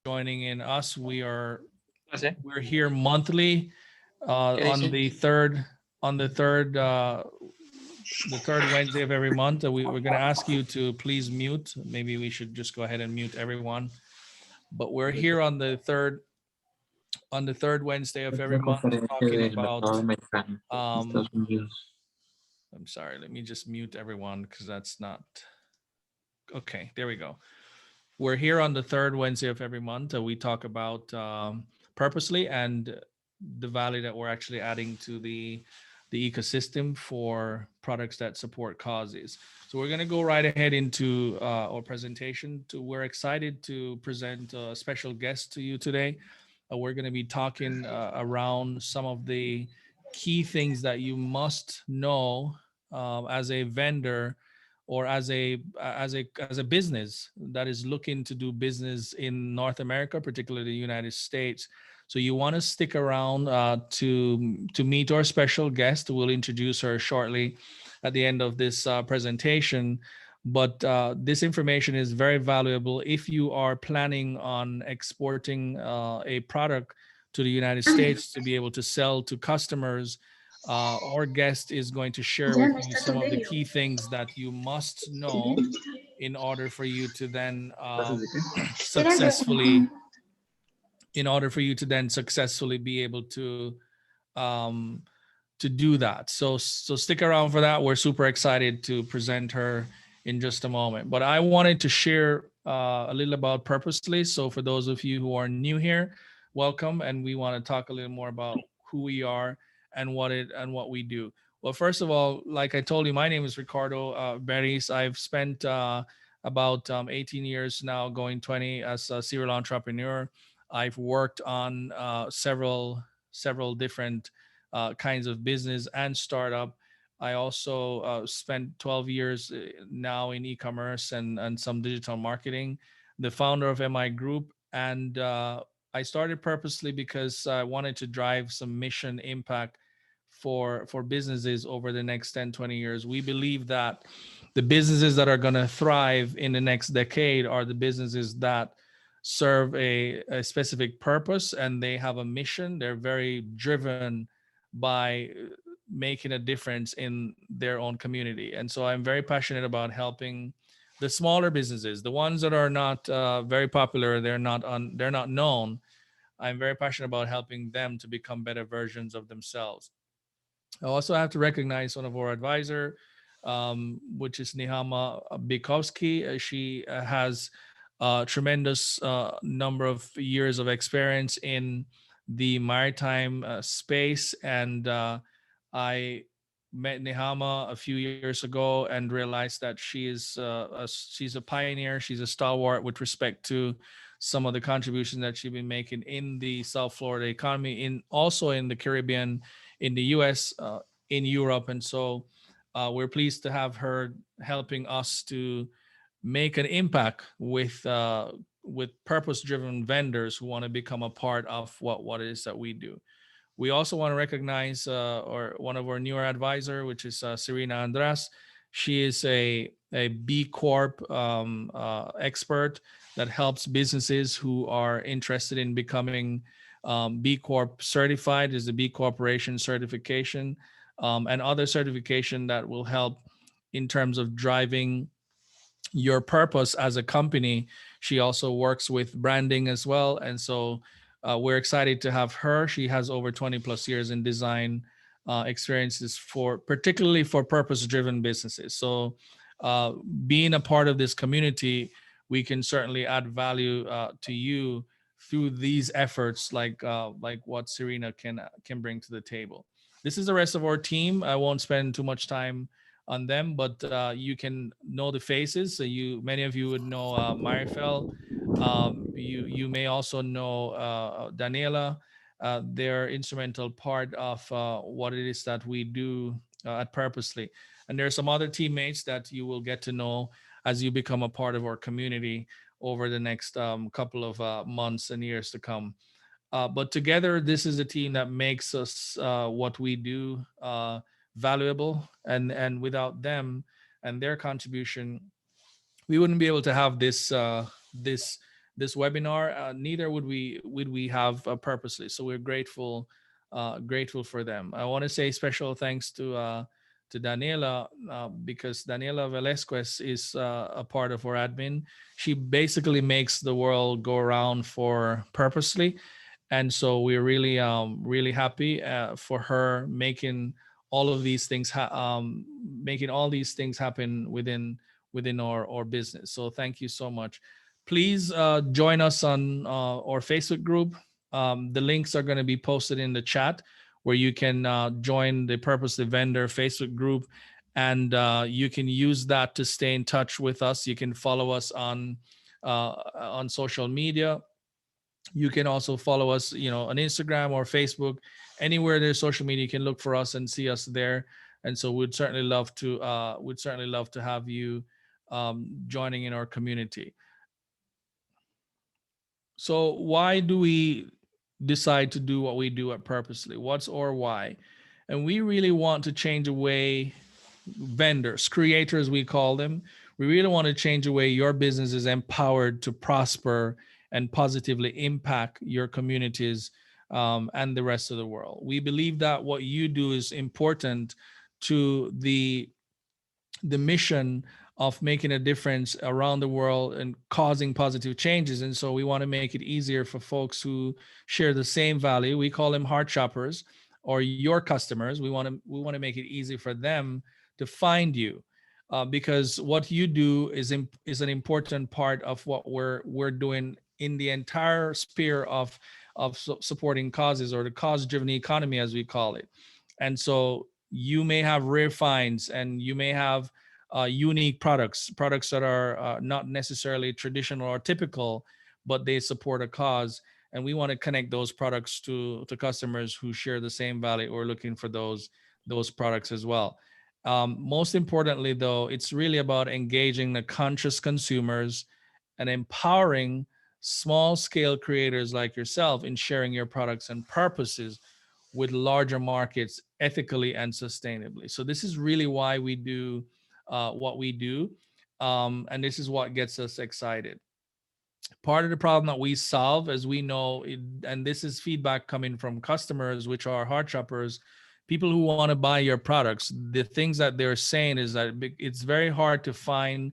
joining in us. We're here monthly on the third Wednesday of every month. We're going to ask you to please mute. Maybe we should just go ahead and mute everyone. But we're here on the third Wednesday of every month talking about I'm sorry, let me just mute everyone because that's not okay. There we go. We're here on the third Wednesday of every month. We talk about Purpusely and the value that we're actually adding to the ecosystem for products that support causes. So we're going to go right ahead into our presentation. We're excited to present a special guest to you today. We're going to be talking around some of the key things that you must know as a vendor or as a business that is looking to do business in North America, particularly the United States. So you want to stick around to meet our special guest. We'll introduce her shortly at the end of this presentation. But this information is very valuable if you are planning on exporting a product to the United States to be able to sell to customers. Our guest is going to share with you some of the key things that you must know in order for you to then successfully be able to do that. So stick around for that. We're super excited to present her in just a moment. But I wanted to share a little about Purposely. So for those of you who are new here, welcome. And we want to talk a little more about who we are and what we do. Well, first of all, like I told you, my name is Ricardo Beris. I've spent about 18 years now, going 20 as a serial entrepreneur. I've worked on several different kinds of business and startup. I also spent 12 years now in e-commerce and some digital marketing, the founder of MI Group. And I started Purposely because I wanted to drive some mission impact for businesses over the next 10, 20 years. We believe that the businesses that are going to thrive in the next decade are the businesses that serve a specific purpose and they have a mission. They're very driven by making a difference in their own community. And so I'm very passionate about helping the smaller businesses, the ones that are not very popular, they're not known. I'm very passionate about helping them to become better versions of themselves. I also have to recognize one of our advisor, which is Nihama Bikowski. She has a tremendous number of years of experience in the maritime space. And I met Nihama a few years ago and realized that she's a pioneer. She's a stalwart with respect to some of the contributions that she's been making in the South Florida economy, also in the Caribbean, in the US, in Europe. And so we're pleased to have her helping us to make an impact with purpose-driven vendors who want to become a part of what it is that we do. We also want to recognize one of our newer advisor, which is Serena Andras. She is a B Corp expert that helps businesses who are interested in becoming B Corp certified. Is the B Corporation certification and other certification that will help in terms of driving your purpose as a company. She also works with branding as well. And so we're excited to have her. She has over 20 plus years in design experiences particularly for purpose-driven businesses. So being a part of this community, we can certainly add value to you through these efforts, like what Serena can bring to the table. This is the rest of our team. I won't spend too much time on them, but you can know the faces. So many of you would know Marifel. You may also know Daniela. They're instrumental part of what it is that we do at Purposely. And there are some other teammates that you will get to know as you become a part of our community over the next couple of months and years to come. But together, this is a team that makes us what we do valuable. And without them and their contribution, we wouldn't be able to have this this webinar, neither would we have Purposely. So we're grateful for them. I want to say special thanks to Daniela, because Daniela Velasquez is a part of our admin. She basically makes the world go around for Purposely, and so we're really happy for her making all these things happen within our business. So thank you so much. Please join us on our Facebook group. The links are going to be posted in the chat, where you can join the Purposely Vendor Facebook group, and you can use that to stay in touch with us. You can follow us on social media. You can also follow us, on Instagram or Facebook. Anywhere there's social media, you can look for us and see us there. And so we'd certainly love to have you joining in our community. So why do we decide to do what we do at Purposely? What's our why? And we really want to change the way vendors, creators, we call them. We really want to change the way your business is empowered to prosper and positively impact your communities, and the rest of the world. We believe that what you do is important to the mission of making a difference around the world and causing positive changes. And so we want to make it easier for folks who share the same value. We call them heart shoppers, or your customers. We want to make it easy for them to find you, because what you do is an important part of what we're doing in the entire sphere of supporting causes, or the cause-driven economy, as we call it. And so you may have rare finds, and you may have unique products that are not necessarily traditional or typical, but they support a cause. And we want to connect those products to customers who share the same value or looking for those products as well. Most importantly, though, it's really about engaging the conscious consumers and empowering small scale creators like yourself in sharing your products and purposes with larger markets ethically and sustainably. So this is really why we do what we do. And this is what gets us excited. Part of the problem that we solve, as we know, and this is feedback coming from customers, which are heart shoppers, people who want to buy your products, the things that they're saying is that it's very hard to find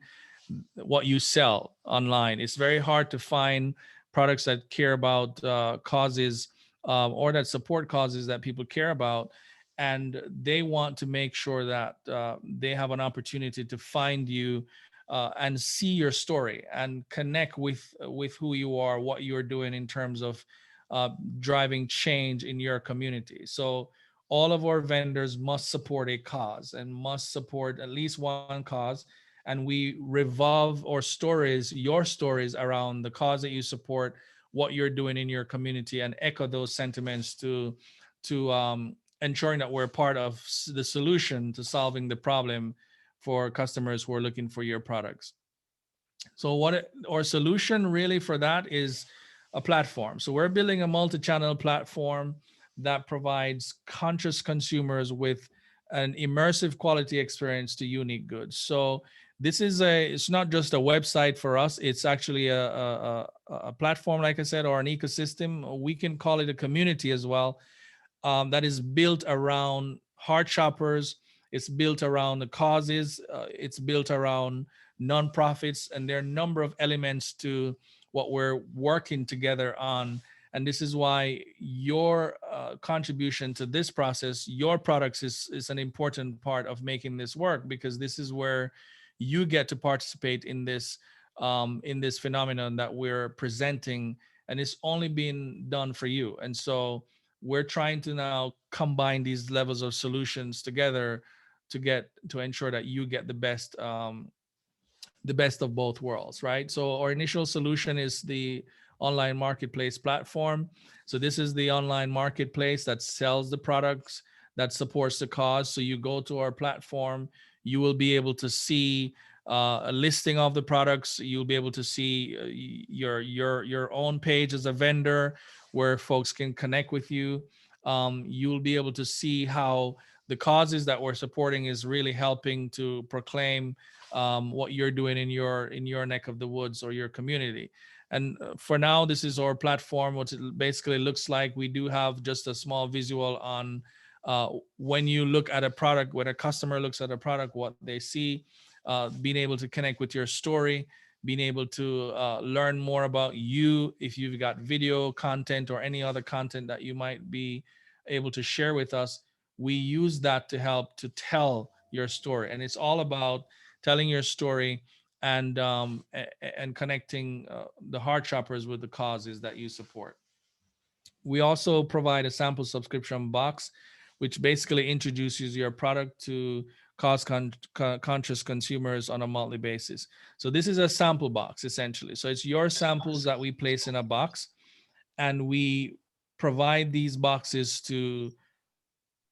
what you sell online. It's very hard to find products that care about causes, or that support causes that people care about. And they want to make sure that they have an opportunity to find you and see your story and connect with who you are, what you're doing in terms of driving change in your community. So all of our vendors must support a cause and must support at least one cause. And we revolve our stories, your stories, around the cause that you support, what you're doing in your community, and echo those sentiments to ensuring that we're part of the solution to solving the problem for customers who are looking for your products. So our solution really for that is a platform. So we're building a multi-channel platform that provides conscious consumers with an immersive quality experience to unique goods. So it's not just a website for us. It's actually a platform, like I said, or an ecosystem. We can call it a community as well, that is built around heart shoppers. It's built around the causes. It's built around nonprofits, and there are a number of elements to what we're working together on. And this is why your contribution to this process, your products, is an important part of making this work, because this is where you get to participate in this phenomenon that we're presenting, and it's only being done for you. And so we're trying to now combine these levels of solutions together to ensure that you get the best of both worlds, right? So our initial solution is the online marketplace platform. So this is the online marketplace that sells the products, that supports the cause. So you go to our platform, you will be able to see a listing of the products. You'll be able to see your own page as a vendor, where folks can connect with you. You'll be able to see how the causes that we're supporting is really helping to proclaim what you're doing in your neck of the woods or your community. And for now, this is our platform. What it basically looks like, we do have just a small visual on when you look at a product, when a customer looks at a product, what they see, being able to connect with your story, being able to learn more about you, if you've got video content or any other content that you might be able to share with us. We use that to help to tell your story, and it's all about telling your story and connecting the heart shoppers with the causes that you support. We also provide a sample subscription box, which basically introduces your product to conscious consumers on a monthly basis. So this is a sample box essentially. So it's your samples that we place in a box, and we provide these boxes to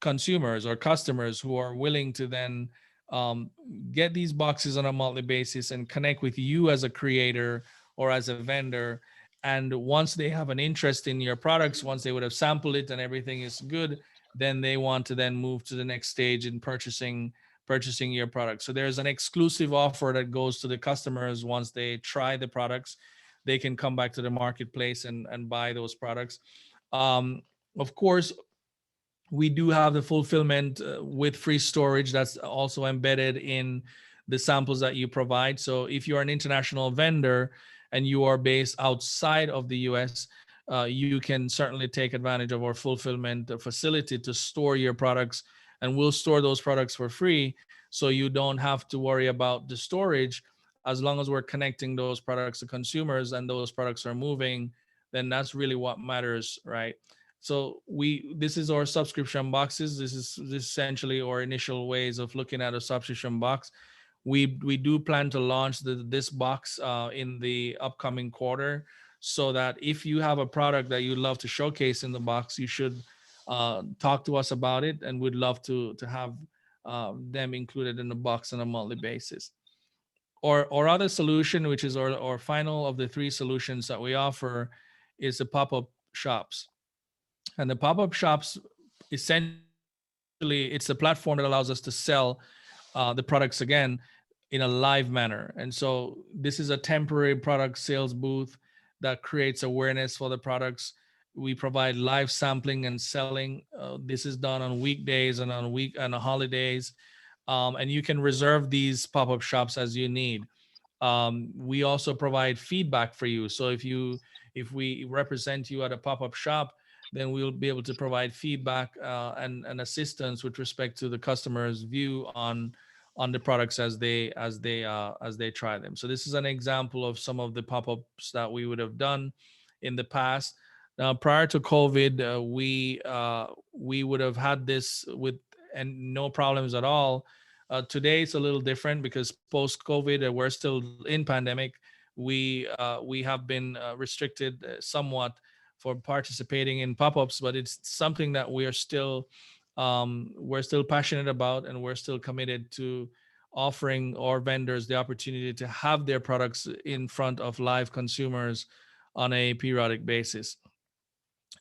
consumers or customers who are willing to then um, get these boxes on a monthly basis and connect with you as a creator or as a vendor. And once they have an interest in your products, once they would have sampled it and everything is good, then they want to then move to the next stage in purchasing your product. So there's an exclusive offer that goes to the customers. Once they try the products, they can come back to the marketplace and buy those products. um, of course, we do have the fulfillment with free storage that's also embedded in the samples that you provide. So if you're an international vendor and you are based outside of the US, you can certainly take advantage of our fulfillment facility to store your products, and we'll store those products for free. So you don't have to worry about the storage. As long as we're connecting those products to consumers and those products are moving, then that's really what matters, right? So this is our subscription boxes. This is essentially our initial ways of looking at a subscription box. We do plan to launch this box in the upcoming quarter, so that if you have a product that you'd love to showcase in the box, you should talk to us about it, and we'd love to have them included in the box on a monthly basis. Or other solution, which is our final of the three solutions that we offer, is the pop-up shops. And the pop-up shops, essentially, it's a platform that allows us to sell the products again in a live manner. And so this is a temporary product sales booth that creates awareness for the products. We provide live sampling and selling. This is done on weekdays and on holidays. And you can reserve these pop-up shops as you need. We also provide feedback for you. So if we represent you at a pop-up shop, then we'll be able to provide feedback and assistance with respect to the customer's view on the products as they try them. So this is an example of some of the pop-ups that we would have done in the past. Now, prior to COVID, we would have had this with and no problems at all. Today it's a little different because post COVID, we're still in pandemic. We have been restricted somewhat for participating in pop-ups, but it's something that we're still passionate about, and we're still committed to offering our vendors the opportunity to have their products in front of live consumers on a periodic basis.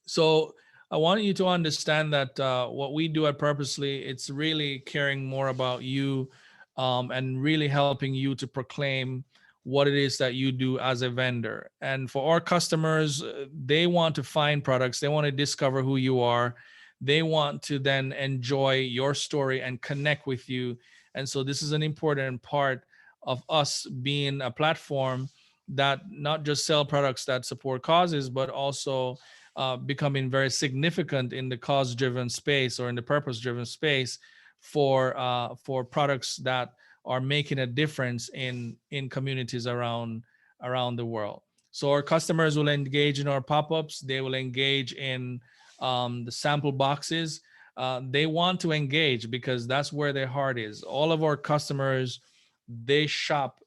So I want you to understand that what we do at Purposely, it's really caring more about you, and really helping you to proclaim what it is that you do as a vendor. And for our customers, they want to find products, they want to discover who you are, they want to then enjoy your story and connect with you. And so this is an important part of us being a platform that not just sell products that support causes, but also becoming very significant in the cause-driven space or in the purpose-driven space for products that are making a difference in communities around the world. So our customers will engage in our pop-ups. They will engage in the sample boxes. They want to engage because that's where their heart is. All of our customers, they shop.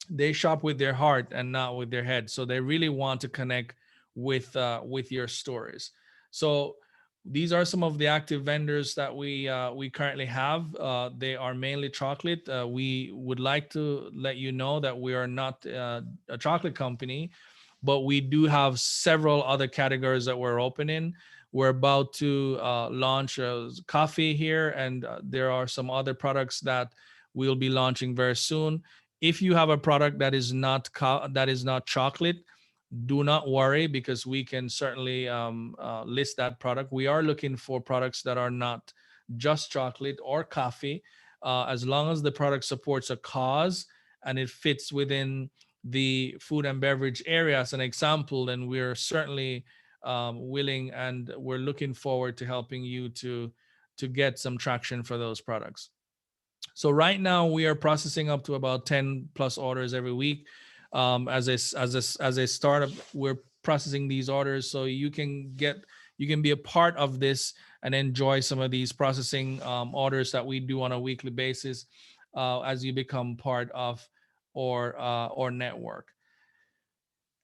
They shop with their heart and not with their head. So they really want to connect with your stories. So these are some of the active vendors that we currently have. They are mainly chocolate. We would like to let you know that we are not a chocolate company, but we do have several other categories that we're opening. We're about to launch coffee here, and there are some other products that we'll be launching very soon. If you have a product that is not chocolate, do not worry, because we can certainly list that product. We are looking for products that are not just chocolate or coffee, as long as the product supports a cause and it fits within the food and beverage area as an example, then we're certainly willing, and we're looking forward to helping you to get some traction for those products. So right now we are processing up to about 10 plus orders every week. As a startup, we're processing these orders, so you can be a part of this and enjoy some of these processing orders that we do on a weekly basis as you become part of or network.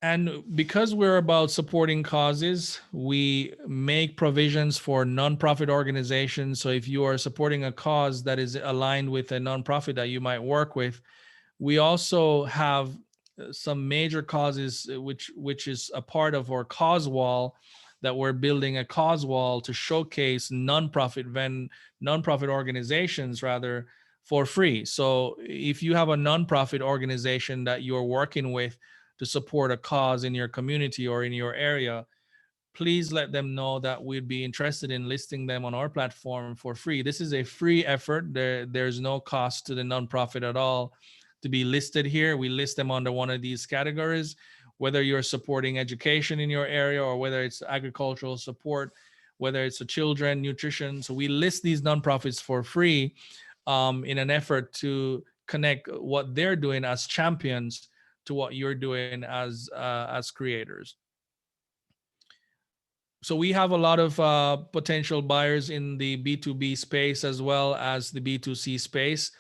And because we're about supporting causes, we make provisions for nonprofit organizations. So if you are supporting a cause that is aligned with a nonprofit that you might work with, we also have some major causes, which is a part of our cause wall, that we're building a cause wall to showcase nonprofit organizations rather, for free. So if you have a nonprofit organization that you're working with to support a cause in your community or in your area, please let them know that we'd be interested in listing them on our platform for free. This is a free effort. There's no cost to the nonprofit at all to be listed here. We list them under one of these categories, whether you're supporting education in your area or whether it's agricultural support, whether it's a children nutrition. So we list these nonprofits for free in an effort to connect what they're doing as champions to what you're doing as creators. So we have a lot of potential buyers in the B2B space as well as the B2C space.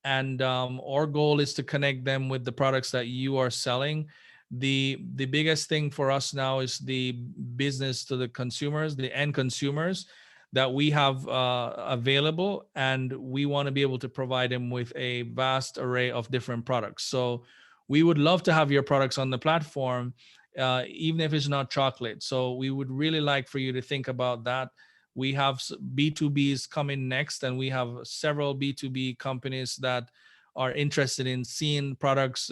And our goal is to connect them with the products that you are selling. The biggest thing for us now is the business to the consumers, the end consumers that we have available, and we want to be able to provide them with a vast array of different products. So we would love to have your products on the platform, even if it's not chocolate. So we would really like for you to think about that. We have B2Bs coming next, and we have several B2B companies that are interested in seeing products,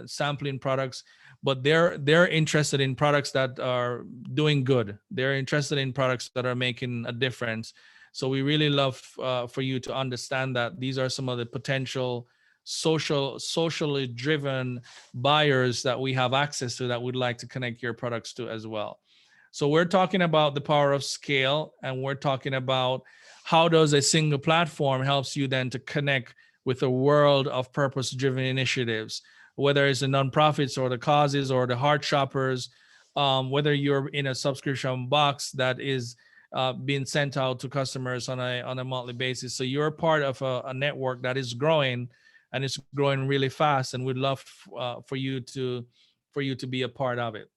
sampling products, but they're interested in products that are doing good. They're interested in products that are making a difference. So we really love for you to understand that these are some of the potential socially driven buyers that we have access to that would like to connect your products to as well. So we're talking about the power of scale, and we're talking about how does a single platform helps you then to connect with a world of purpose-driven initiatives, whether it's the nonprofits or the causes or the heart shoppers, whether you're in a subscription box that is being sent out to customers on a monthly basis. So you're part of a network that is growing, and it's growing really fast, and we'd love for you to be a part of it.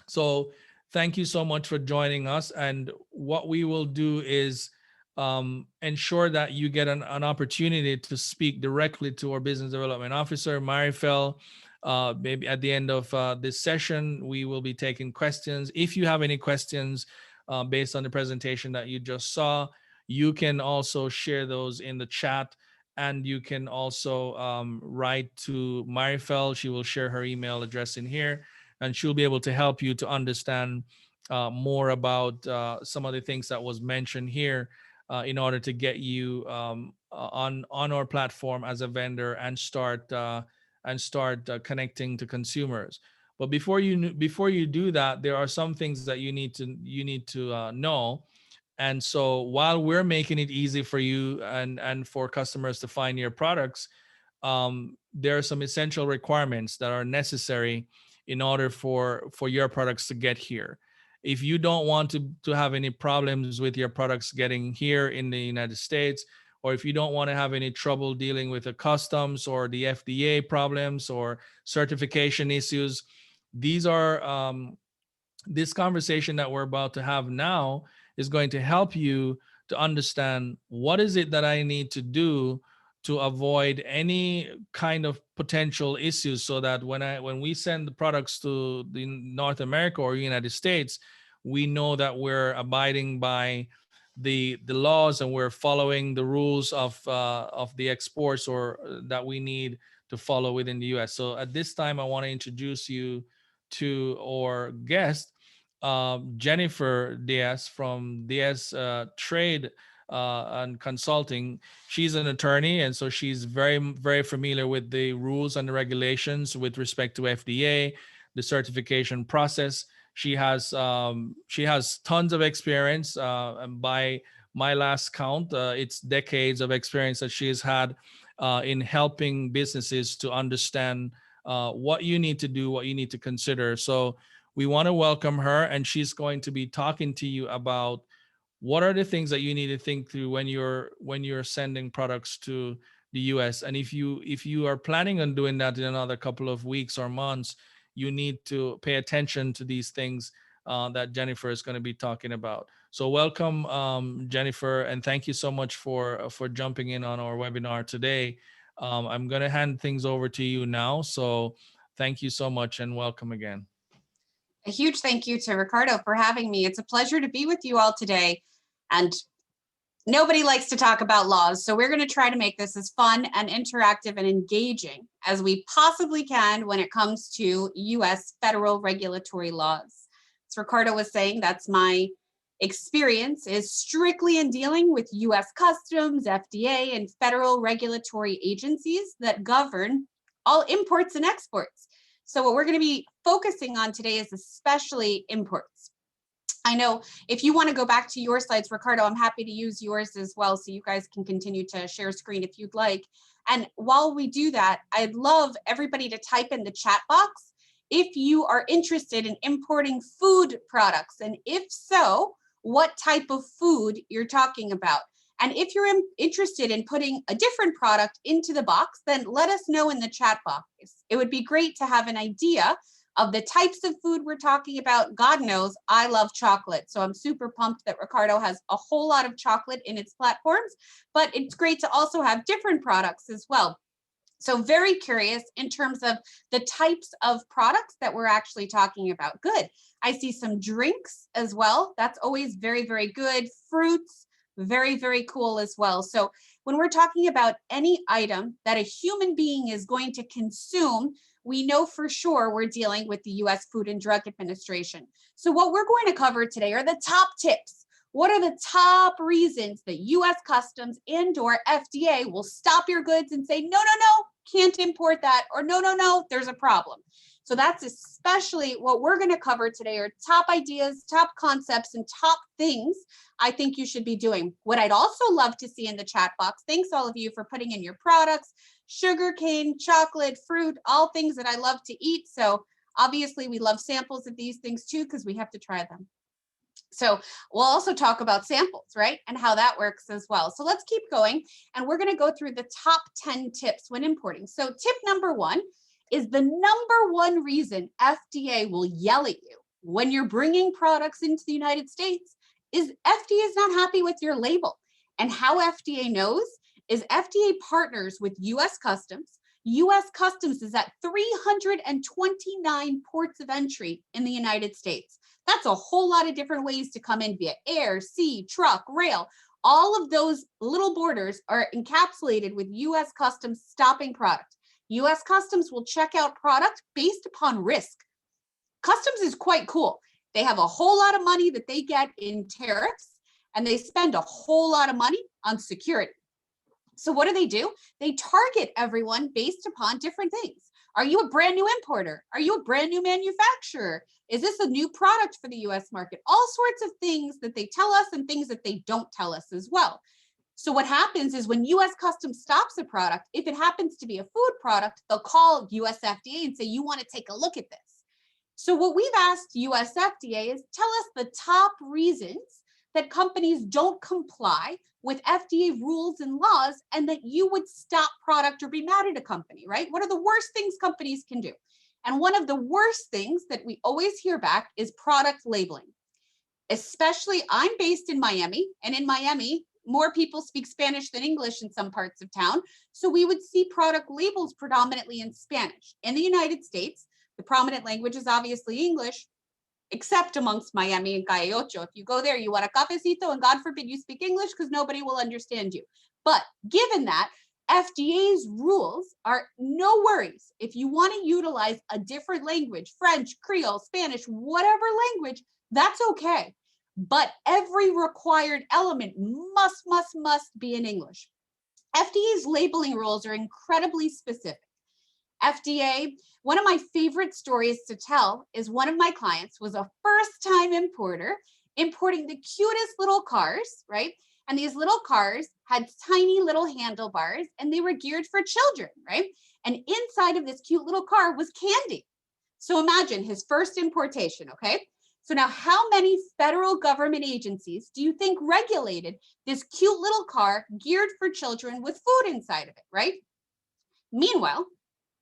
So thank you so much for joining us. And what we will do is ensure that you get an opportunity to speak directly to our business development officer, Marifel. Maybe at the end of this session, we will be taking questions. If you have any questions based on the presentation that you just saw, you can also share those in the chat. And you can also write to Marifel. She will share her email address in here, and she'll be able to help you to understand more about some of the things that was mentioned here in order to get you on our platform as a vendor and start connecting to consumers. But before you do that, there are some things that you need to know. And so while we're making it easy for you and for customers to find your products, there are some essential requirements that are necessary in order for your products to get here. If you don't want to have any problems with your products getting here in the United States, or if you don't want to have any trouble dealing with the customs or the FDA problems or certification issues, this conversation that we're about to have now is going to help you to understand what is it that I need to do to avoid any kind of potential issues, so that when we send the products to the North America or United States, we know that we're abiding by the laws and we're following the rules of the exports or that we need to follow within the US. So at this time, I want to introduce you to our guest, Jeniffer Diaz from Diaz Trade and Consulting. She's an attorney, and so she's very familiar with the rules and the regulations with respect to FDA, the certification process. She has tons of experience, and by my last count, it's decades of experience that she has had in helping businesses to understand what you need to do, what you need to consider. So we want to welcome her, and she's going to be talking to you about what are the things that you need to think through when you're sending products to the US. And if you are planning on doing that in another couple of weeks or months, you need to pay attention to these things that Jeniffer is going to be talking about. So welcome, Jeniffer, and thank you so much for jumping in on our webinar today. I'm going to hand things over to you now. So thank you so much and welcome again. A huge thank you to Ricardo for having me. It's a pleasure to be with you all today. And nobody likes to talk about laws, so we're going to try to make this as fun and interactive and engaging as we possibly can when it comes to US federal regulatory laws. As Ricardo was saying, that's my experience, is strictly in dealing with US Customs, FDA, and federal regulatory agencies that govern all imports and exports. So what we're going to be focusing on today is especially imports. I know if you want to go back to your slides, Ricardo, I'm happy to use yours as well, so you guys can continue to share screen if you'd like. And while we do that, I'd love everybody to type in the chat box if you are interested in importing food products, and if so, what type of food you're talking about. And if you're interested in putting a different product into the box, then let us know in the chat box. It would be great to have an idea of the types of food we're talking about. God knows I love chocolate, so I'm super pumped that Ricardo has a whole lot of chocolate in its platforms, but it's great to also have different products as well. So very curious in terms of the types of products that we're actually talking about. Good. I see some drinks as well. That's always very, very good. Fruits, very, very cool as well. So when we're talking about any item that a human being is going to consume, we know for sure we're dealing with the US Food and Drug Administration. So what we're going to cover today are the top tips. What are the top reasons that US Customs and/or FDA will stop your goods and say, no, no, no, can't import that, or no, no, no, there's a problem. So that's especially what we're going to cover today, are top ideas, top concepts, and top things I think you should be doing. What I'd also love to see in the chat box, thanks all of you for putting in your products, sugarcane, chocolate, fruit, all things that I love to eat. So obviously we love samples of these things too, because we have to try them. So we'll also talk about samples, right? And how that works as well. So let's keep going. And we're going to go through the top 10 tips when importing. So tip number 1 is the number 1 reason FDA will yell at you when you're bringing products into the United States is FDA is not happy with your label. And how FDA knows is FDA partners with US Customs. US Customs is at 329 ports of entry in the United States. That's a whole lot of different ways to come in via air, sea, truck, rail. All of those little borders are encapsulated with US Customs stopping product. US Customs will check out product based upon risk. Customs is quite cool. They have a whole lot of money that they get in tariffs, and they spend a whole lot of money on security. So what do? They target everyone based upon different things. Are you a brand new importer? Are you a brand new manufacturer? Is this a new product for the US market? All sorts of things that they tell us and things that they don't tell us as well. So what happens is when US Customs stops a product, if it happens to be a food product, they'll call US FDA and say, you want to take a look at this. So what we've asked US FDA is tell us the top reasons that companies don't comply with FDA rules and laws and that you would stop product or be mad at a company, right? What are the worst things companies can do? And one of the worst things that we always hear back is product labeling. Especially, I'm based in Miami, and in Miami, more people speak Spanish than English in some parts of town. So we would see product labels predominantly in Spanish. In the United States, the prominent language is obviously English, except amongst Miami and Calle Ocho. If you go there, you want a cafecito, and God forbid you speak English because nobody will understand you. But given that, FDA's rules are no worries. If you want to utilize a different language, French, Creole, Spanish, whatever language, that's okay. But every required element must be in English. FDA's labeling rules are incredibly specific. FDA, one of my favorite stories to tell is one of my clients was a first-time importer importing the cutest little cars, right? And these little cars had tiny little handlebars and they were geared for children, right? And inside of this cute little car was candy. So imagine his first importation, okay? So now how many federal government agencies do you think regulated this cute little car geared for children with food inside of it, right? Meanwhile,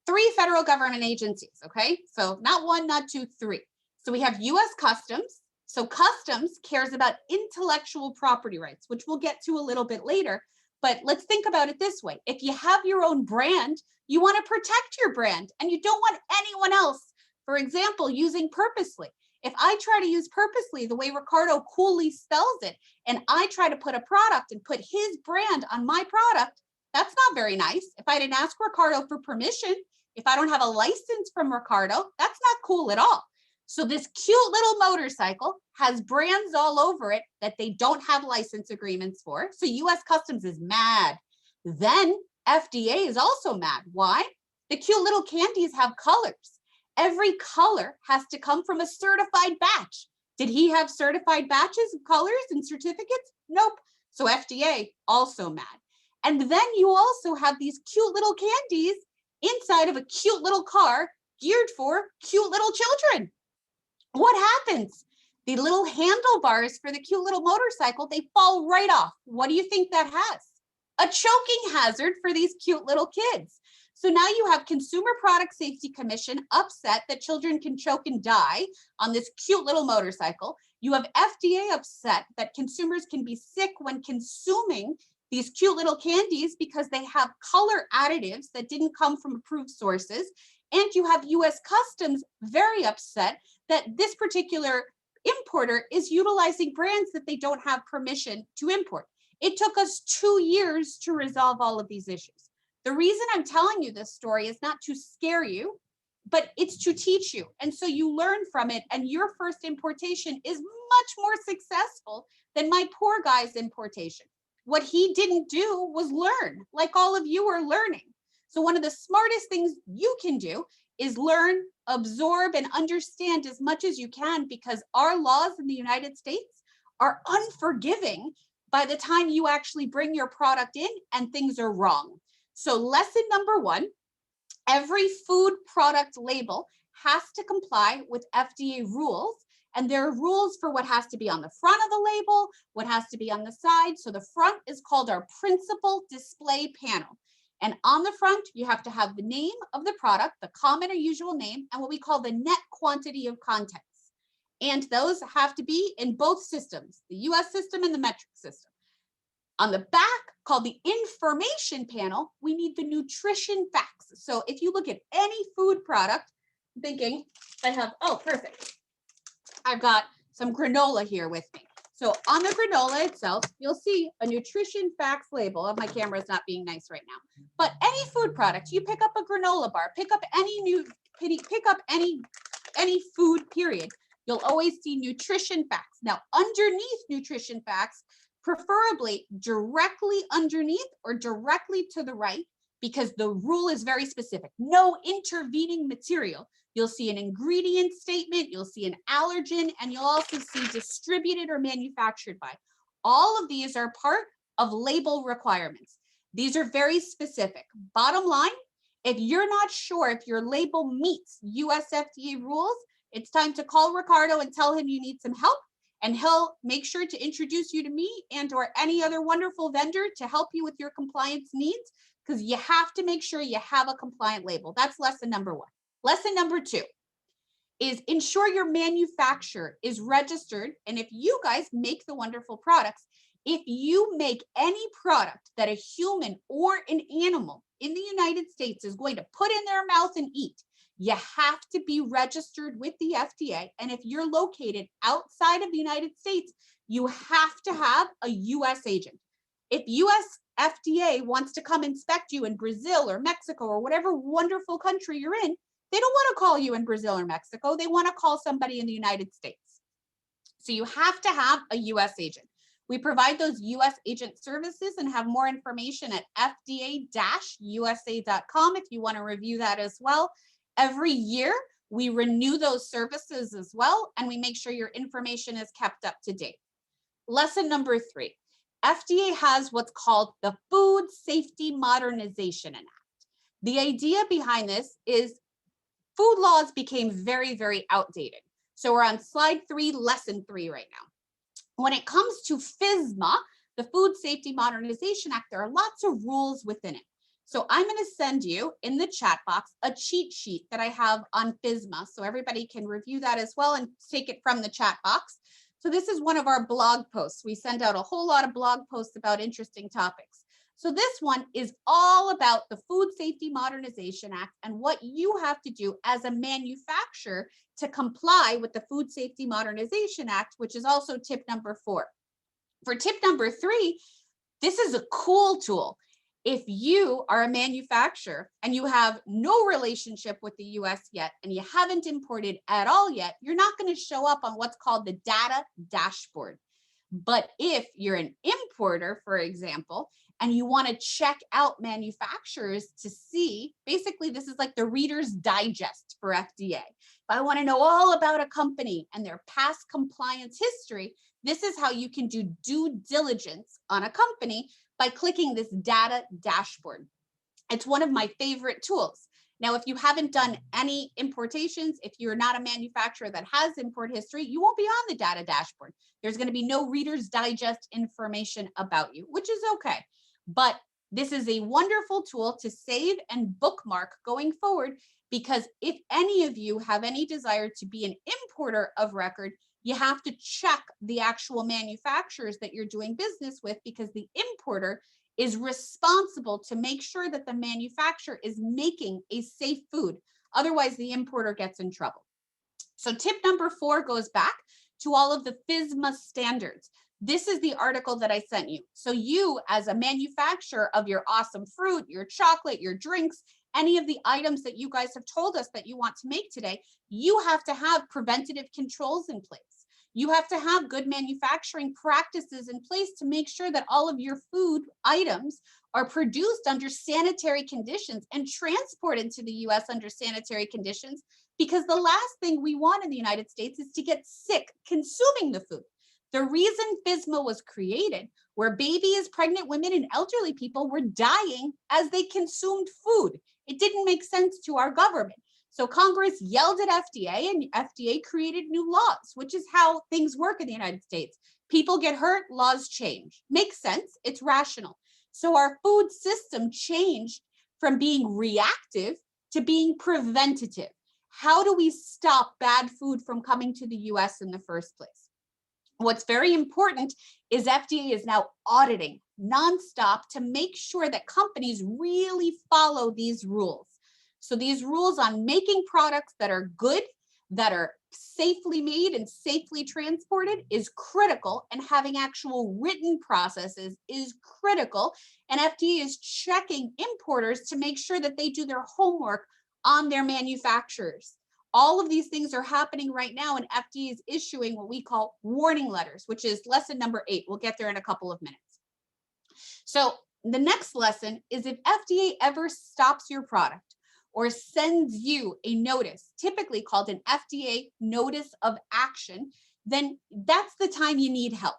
3 federal government agencies, okay? So not 1, not 2, 3. So we have US Customs. So Customs cares about intellectual property rights, which we'll get to a little bit later. But let's think about it this way. If you have your own brand, you want to protect your brand and you don't want anyone else, for example, using Purposely. If I try to use Purposely the way Ricardo coolly spells it, and I try to put a product and put his brand on my product, that's not very nice. If I didn't ask Ricardo for permission, if I don't have a license from Ricardo, that's not cool at all. So this cute little motorcycle has brands all over it that they don't have license agreements for. So US Customs is mad. Then FDA is also mad. Why? The cute little candies have colors. Every color has to come from a certified batch. Did he have certified batches of colors and certificates? Nope. So FDA also mad. And then you also have these cute little candies inside of a cute little car geared for cute little children. What happens? The little handlebars for the cute little motorcycle, they fall right off. What do you think that has? A choking hazard for these cute little kids. So now you have Consumer Product Safety Commission upset that children can choke and die on this cute little motorcycle. You have FDA upset that consumers can be sick when consuming these cute little candies because they have color additives that didn't come from approved sources. And you have US Customs very upset that this particular importer is utilizing brands that they don't have permission to import. It took us 2 years to resolve all of these issues. The reason I'm telling you this story is not to scare you, but it's to teach you. And so you learn from it, and your first importation is much more successful than my poor guy's importation. What he didn't do was learn, like all of you are learning. So one of the smartest things you can do is learn, absorb, and understand as much as you can, because our laws in the United States are unforgiving by the time you actually bring your product in and things are wrong. So lesson number 1, every food product label has to comply with FDA rules. And there are rules for what has to be on the front of the label, what has to be on the side. So the front is called our principal display panel. And on the front, you have to have the name of the product, the common or usual name, and what we call the net quantity of contents. And those have to be in both systems, the US system and the metric system. On the back, called the information panel, we need the nutrition facts. So if you look at any food product, I'm thinking I have, oh, perfect. I've got some granola here with me. So on the granola itself, you'll see a nutrition facts label. My camera is not being nice right now. But any food product, you pick up a granola bar, pick up any food, period. You'll always see nutrition facts. Now, underneath nutrition facts, preferably directly underneath or directly to the right, because the rule is very specific. No intervening material. You'll see an ingredient statement, you'll see an allergen, and you'll also see distributed or manufactured by. All of these are part of label requirements. These are very specific. Bottom line, if you're not sure if your label meets US FDA rules, it's time to call Ricardo and tell him you need some help, and he'll make sure to introduce you to me and or any other wonderful vendor to help you with your compliance needs, because you have to make sure you have a compliant label. That's lesson number 1. Lesson number 2 is ensure your manufacturer is registered. And if you guys make the wonderful products, if you make any product that a human or an animal in the United States is going to put in their mouth and eat, you have to be registered with the FDA. And if you're located outside of the United States, you have to have a US agent. If US FDA wants to come inspect you in Brazil or Mexico or whatever wonderful country you're in, they don't want to call you in Brazil or Mexico. They want to call somebody in the United States. So you have to have a US agent. We provide those US agent services and have more information at fda-usa.com if you want to review that as well. Every year, we renew those services as well, and we make sure your information is kept up to date. Lesson number 3, FDA has what's called the Food Safety Modernization Act. The idea behind this is food laws became very, very outdated. So we're on slide 3, lesson 3 right now. When it comes to FSMA, the Food Safety Modernization Act, there are lots of rules within it. So I'm going to send you in the chat box a cheat sheet that I have on FSMA, so everybody can review that as well and take it from the chat box. So this is one of our blog posts. We send out a whole lot of blog posts about interesting topics. So this one is all about the Food Safety Modernization Act and what you have to do as a manufacturer to comply with the Food Safety Modernization Act, which is also tip number 4. For tip number 3, this is a cool tool. If you are a manufacturer and you have no relationship with the US yet, and you haven't imported at all yet, you're not going to show up on what's called the data dashboard. But if you're an importer, for example, and you want to check out manufacturers to see, basically this is like the Reader's Digest for FDA. If I want to know all about a company and their past compliance history, this is how you can do due diligence on a company by clicking this data dashboard. It's one of my favorite tools. Now, if you haven't done any importations, if you're not a manufacturer that has import history, you won't be on the data dashboard. There's going to be no Reader's Digest information about you, which is okay. But this is a wonderful tool to save and bookmark going forward, because if any of you have any desire to be an importer of record, you have to check the actual manufacturers that you're doing business with, because the importer is responsible to make sure that the manufacturer is making a safe food. Otherwise, the importer gets in trouble. So tip number 4 goes back to all of the FSMA standards. This is the article that I sent you. So you, as a manufacturer of your awesome fruit, your chocolate, your drinks, any of the items that you guys have told us that you want to make today, you have to have preventative controls in place. You have to have good manufacturing practices in place to make sure that all of your food items are produced under sanitary conditions and transported to the US under sanitary conditions, because the last thing we want in the United States is to get sick consuming the food. The reason FSMA was created, where babies, pregnant women, and elderly people were dying as they consumed food. It didn't make sense to our government. So Congress yelled at FDA, and FDA created new laws, which is how things work in the United States. People get hurt, laws change. Makes sense, it's rational. So our food system changed from being reactive to being preventative. How do we stop bad food from coming to the US in the first place? What's very important is FDA is now auditing nonstop to make sure that companies really follow these rules. So these rules on making products that are good, that are safely made and safely transported is critical, and having actual written processes is critical. And FDA is checking importers to make sure that they do their homework on their manufacturers. All of these things are happening right now, and FDA is issuing what we call warning letters, which is lesson number 8. We'll get there in a couple of minutes. So the next lesson is, if FDA ever stops your product or sends you a notice, typically called an FDA notice of action, then that's the time you need help.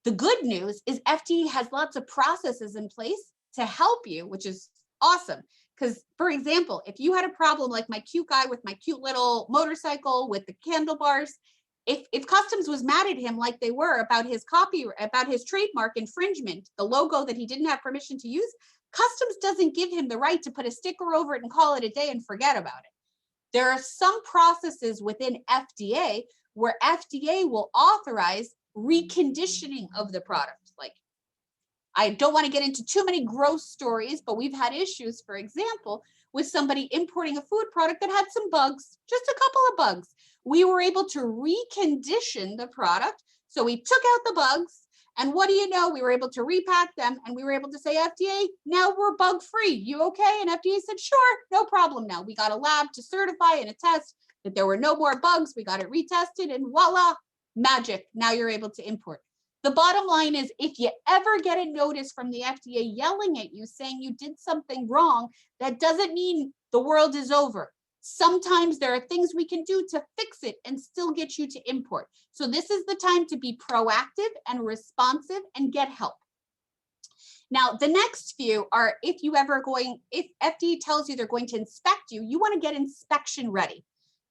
The good news is FDA has lots of processes in place to help you, which is awesome. Because, for example, if you had a problem like my cute guy with my cute little motorcycle with the handlebars, if Customs was mad at him like they were about his about his trademark infringement, the logo that he didn't have permission to use, Customs doesn't give him the right to put a sticker over it and call it a day and forget about it. There are some processes within FDA where FDA will authorize reconditioning of the product. Like, I don't want to get into too many gross stories, but we've had issues, for example, with somebody importing a food product that had some bugs, just a couple of bugs. We were able to recondition the product. So we took out the bugs And what do you know? We were able to repack them and we were able to say, FDA, now we're bug free. You okay? And FDA said, sure, no problem now. We got a lab to certify and attest that there were no more bugs. We got it retested and voila, magic. Now you're able to import. The bottom line is, if you ever get a notice from the FDA yelling at you saying you did something wrong, that doesn't mean the world is over. Sometimes there are things we can do to fix it and still get you to import. So this is the time to be proactive and responsive and get help. Now, the next few are if FDA tells you they're going to inspect you, you want to get inspection ready.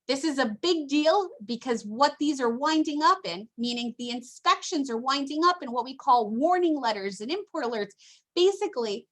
This is a big deal because what these are winding up in, meaning the inspections are winding up in what we call warning letters and import alerts. Basically,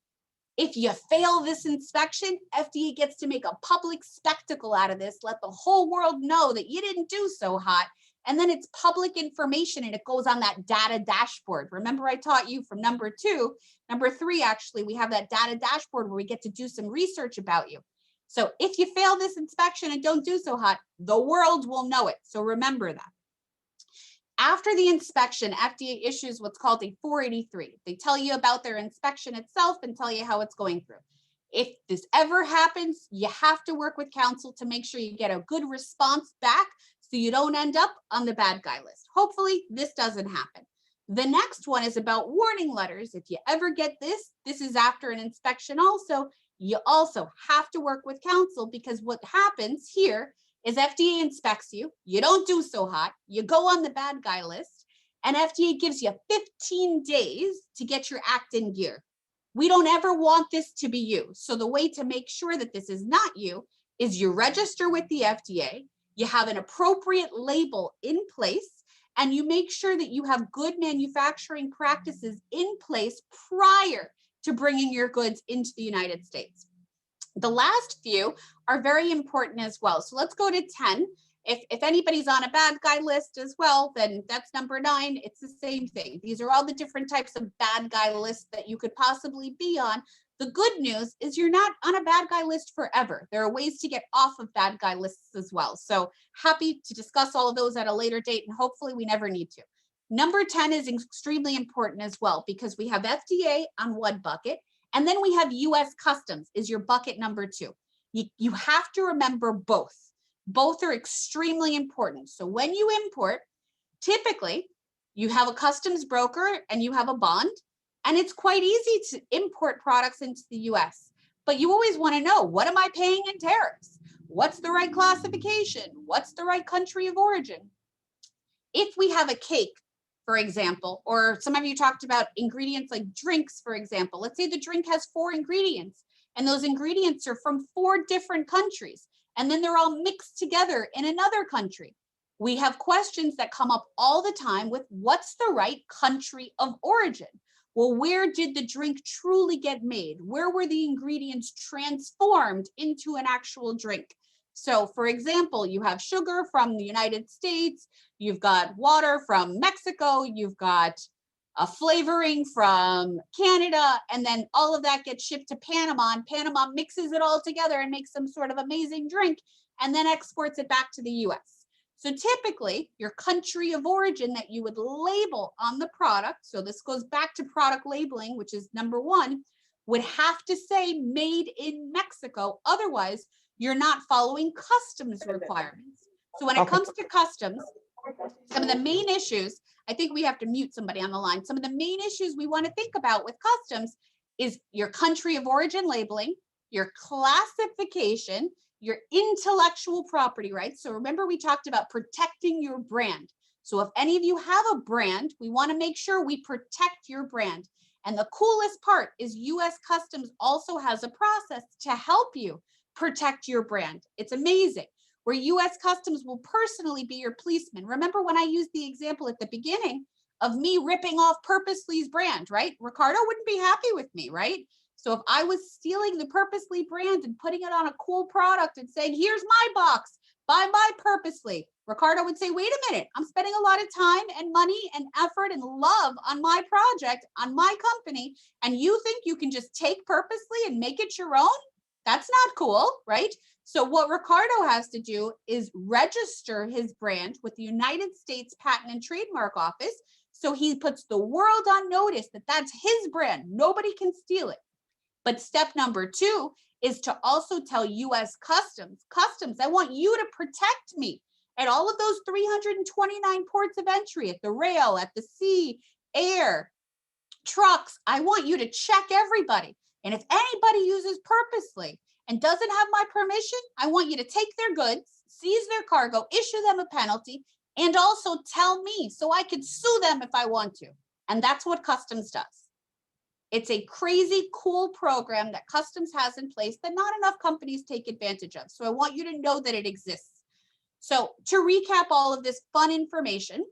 if you fail this inspection, FDA gets to make a public spectacle out of this, let the whole world know that you didn't do so hot. And then it's public information and it goes on that data dashboard. Remember, I taught you from number 2, number 3, actually, we have that data dashboard where we get to do some research about you. So if you fail this inspection and don't do so hot, the world will know it. So remember that. After the inspection, FDA issues what's called a 483. They tell you about their inspection itself and tell you how it's going through. If this ever happens, you have to work with counsel to make sure you get a good response back so you don't end up on the bad guy list. Hopefully this doesn't happen. The next one is about warning letters. If you ever get this is after an inspection also. You also have to work with counsel because what happens here is FDA inspects you, you don't do so hot, you go on the bad guy list, and FDA gives you 15 days to get your act in gear. We don't ever want this to be you. So the way to make sure that this is not you is you register with the FDA, you have an appropriate label in place, and you make sure that you have good manufacturing practices in place prior to bringing your goods into the United States. The last few are very important as well. So let's go to 10. If anybody's on a bad guy list as well, then that's number 9. It's the same thing. These are all the different types of bad guy lists that you could possibly be on. The good news is you're not on a bad guy list forever. There are ways to get off of bad guy lists as well. So happy to discuss all of those at a later date, and hopefully we never need to. Number 10 is extremely important as well because we have FDA on one bucket, and then we have US Customs is your bucket number 2. You have to remember both. Both are extremely important. So when you import, typically you have a customs broker and you have a bond, and it's quite easy to import products into the US. But you always want to know, what am I paying in tariffs? What's the right classification? What's the right country of origin? If we have a cake, for example, or some of you talked about ingredients like drinks, for example. Let's say the drink has 4 ingredients, and those ingredients are from 4 different countries, and then they're all mixed together in another country. We have questions that come up all the time with what's the right country of origin? Well, where did the drink truly get made? Where were the ingredients transformed into an actual drink? So for example, you have sugar from the United States, you've got water from Mexico, you've got a flavoring from Canada, and then all of that gets shipped to Panama, and Panama mixes it all together and makes some sort of amazing drink, and then exports it back to the US. So typically, your country of origin that you would label on the product, so this goes back to product labeling, which is number 1, would have to say made in Mexico. Otherwise, you're not following customs requirements. So when it comes to customs, some of the main issues, I think we have to mute somebody on the line. Some of the main issues we want to think about with customs is your country of origin labeling, your classification, your intellectual property rights. So remember, we talked about protecting your brand. So if any of you have a brand, we want to make sure we protect your brand. And the coolest part is US Customs also has a process to help you protect your brand. It's amazing, where US Customs will personally be your policeman. Remember when I used the example at the beginning of me ripping off Purpusly's brand, right? Ricardo wouldn't be happy with me, right? So if I was stealing the Purpusly brand and putting it on a cool product and saying, here's my box, buy my Purpusly, Ricardo would say, wait a minute, I'm spending a lot of time and money and effort and love on my project, on my company, and you think you can just take Purpusly and make it your own? That's not cool, right? So what Ricardo has to do is register his brand with the United States Patent and Trademark Office So he puts the world on notice that that's his brand. Nobody can steal it. But step number 2 is to also tell US Customs, I want you to protect me at all of those 329 ports of entry, at the rail, at the sea, air, trucks. I want you to check everybody. And if anybody uses Purposely and doesn't have my permission, I want you to take their goods, seize their cargo, issue them a penalty, and also tell me so I could sue them if I want to. And that's what Customs does. It's a crazy cool program that Customs has in place that not enough companies take advantage of. So I want you to know that it exists. So to recap all of this fun information,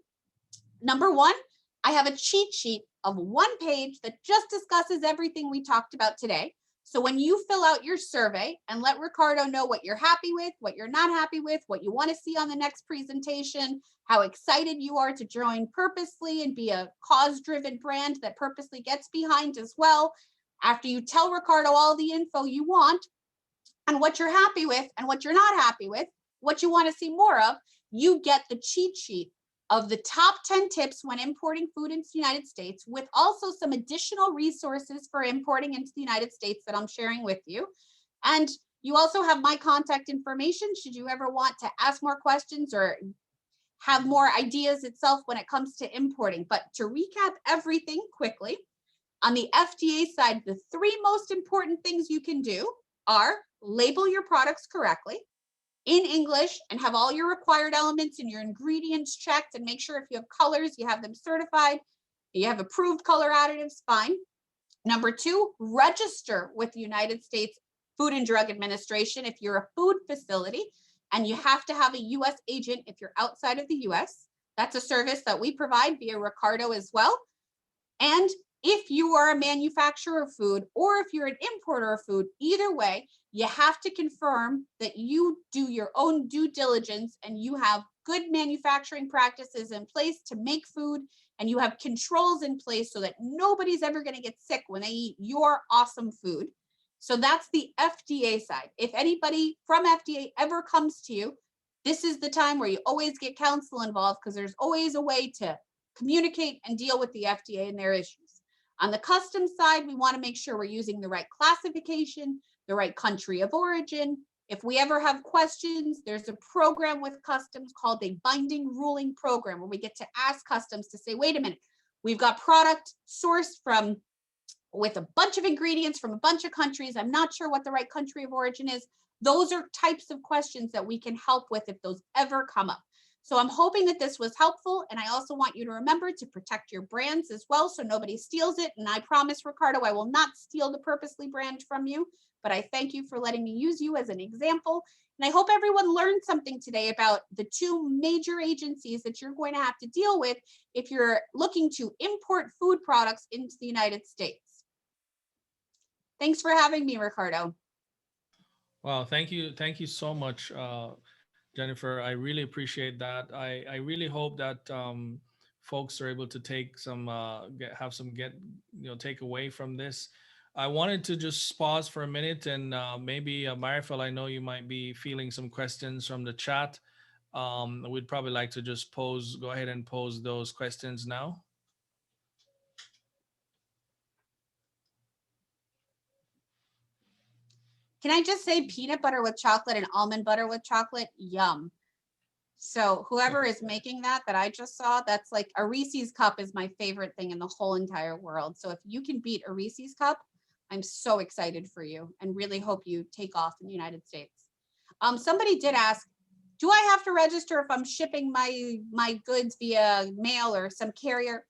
number 1, I have a cheat sheet of 1 page that just discusses everything we talked about today. So when you fill out your survey and let Ricardo know what you're happy with, what you're not happy with, what you want to see on the next presentation, how excited you are to join Purposely and be a cause-driven brand that Purposely gets behind as well. After you tell Ricardo all the info you want and what you're happy with and what you're not happy with, what you want to see more of, you get the cheat sheet of the top 10 tips when importing food into the United States, with also some additional resources for importing into the United States that I'm sharing with you. And you also have my contact information should you ever want to ask more questions or have more ideas itself when it comes to importing. But to recap everything quickly, on the FDA side, the 3 most important things you can do are label your products correctly, in English, and have all your required elements and your ingredients checked, and make sure if you have colors, you have them certified, you have approved color additives, fine. Number 2, register with the United States Food and Drug Administration if you're a food facility, and you have to have a US agent if you're outside of the US. That's a service that we provide via Ricardo as well. And if you are a manufacturer of food or if you're an importer of food, either way, you have to confirm that you do your own due diligence and you have good manufacturing practices in place to make food, and you have controls in place so that nobody's ever going to get sick when they eat your awesome food. So that's the FDA side. If anybody from FDA ever comes to you, this is the time where you always get counsel involved, because there's always a way to communicate and deal with the FDA and their issues. On the customs side, we want to make sure we're using the right classification, the right country of origin. If we ever have questions, there's a program with Customs called a binding ruling program, where we get to ask Customs to say, wait a minute, we've got product sourced from with a bunch of ingredients from a bunch of countries. I'm not sure what the right country of origin is. Those are types of questions that we can help with if those ever come up. So I'm hoping that this was helpful. And I also want you to remember to protect your brands as well, so nobody steals it. And I promise, Ricardo, I will not steal the Purposely brand from you, but I thank you for letting me use you as an example. And I hope everyone learned something today about the 2 major agencies that you're going to have to deal with if you're looking to import food products into the United States. Thanks for having me, Ricardo. Wow, thank you so much, Jennifer. I really appreciate that. I really hope that folks are able to take some take away from this. I wanted to just pause for a minute, and maybe Marifel, I know you might be feeling some questions from the chat. We'd probably like to just go ahead and pose those questions now. Can I just say peanut butter with chocolate and almond butter with chocolate? Yum. So whoever is making that I just saw, that's like a Reese's cup is my favorite thing in the whole entire world. So if you can beat a Reese's cup, I'm so excited for you and really hope you take off in the United States. Somebody did ask, do I have to register if I'm shipping my goods via mail or some carrier?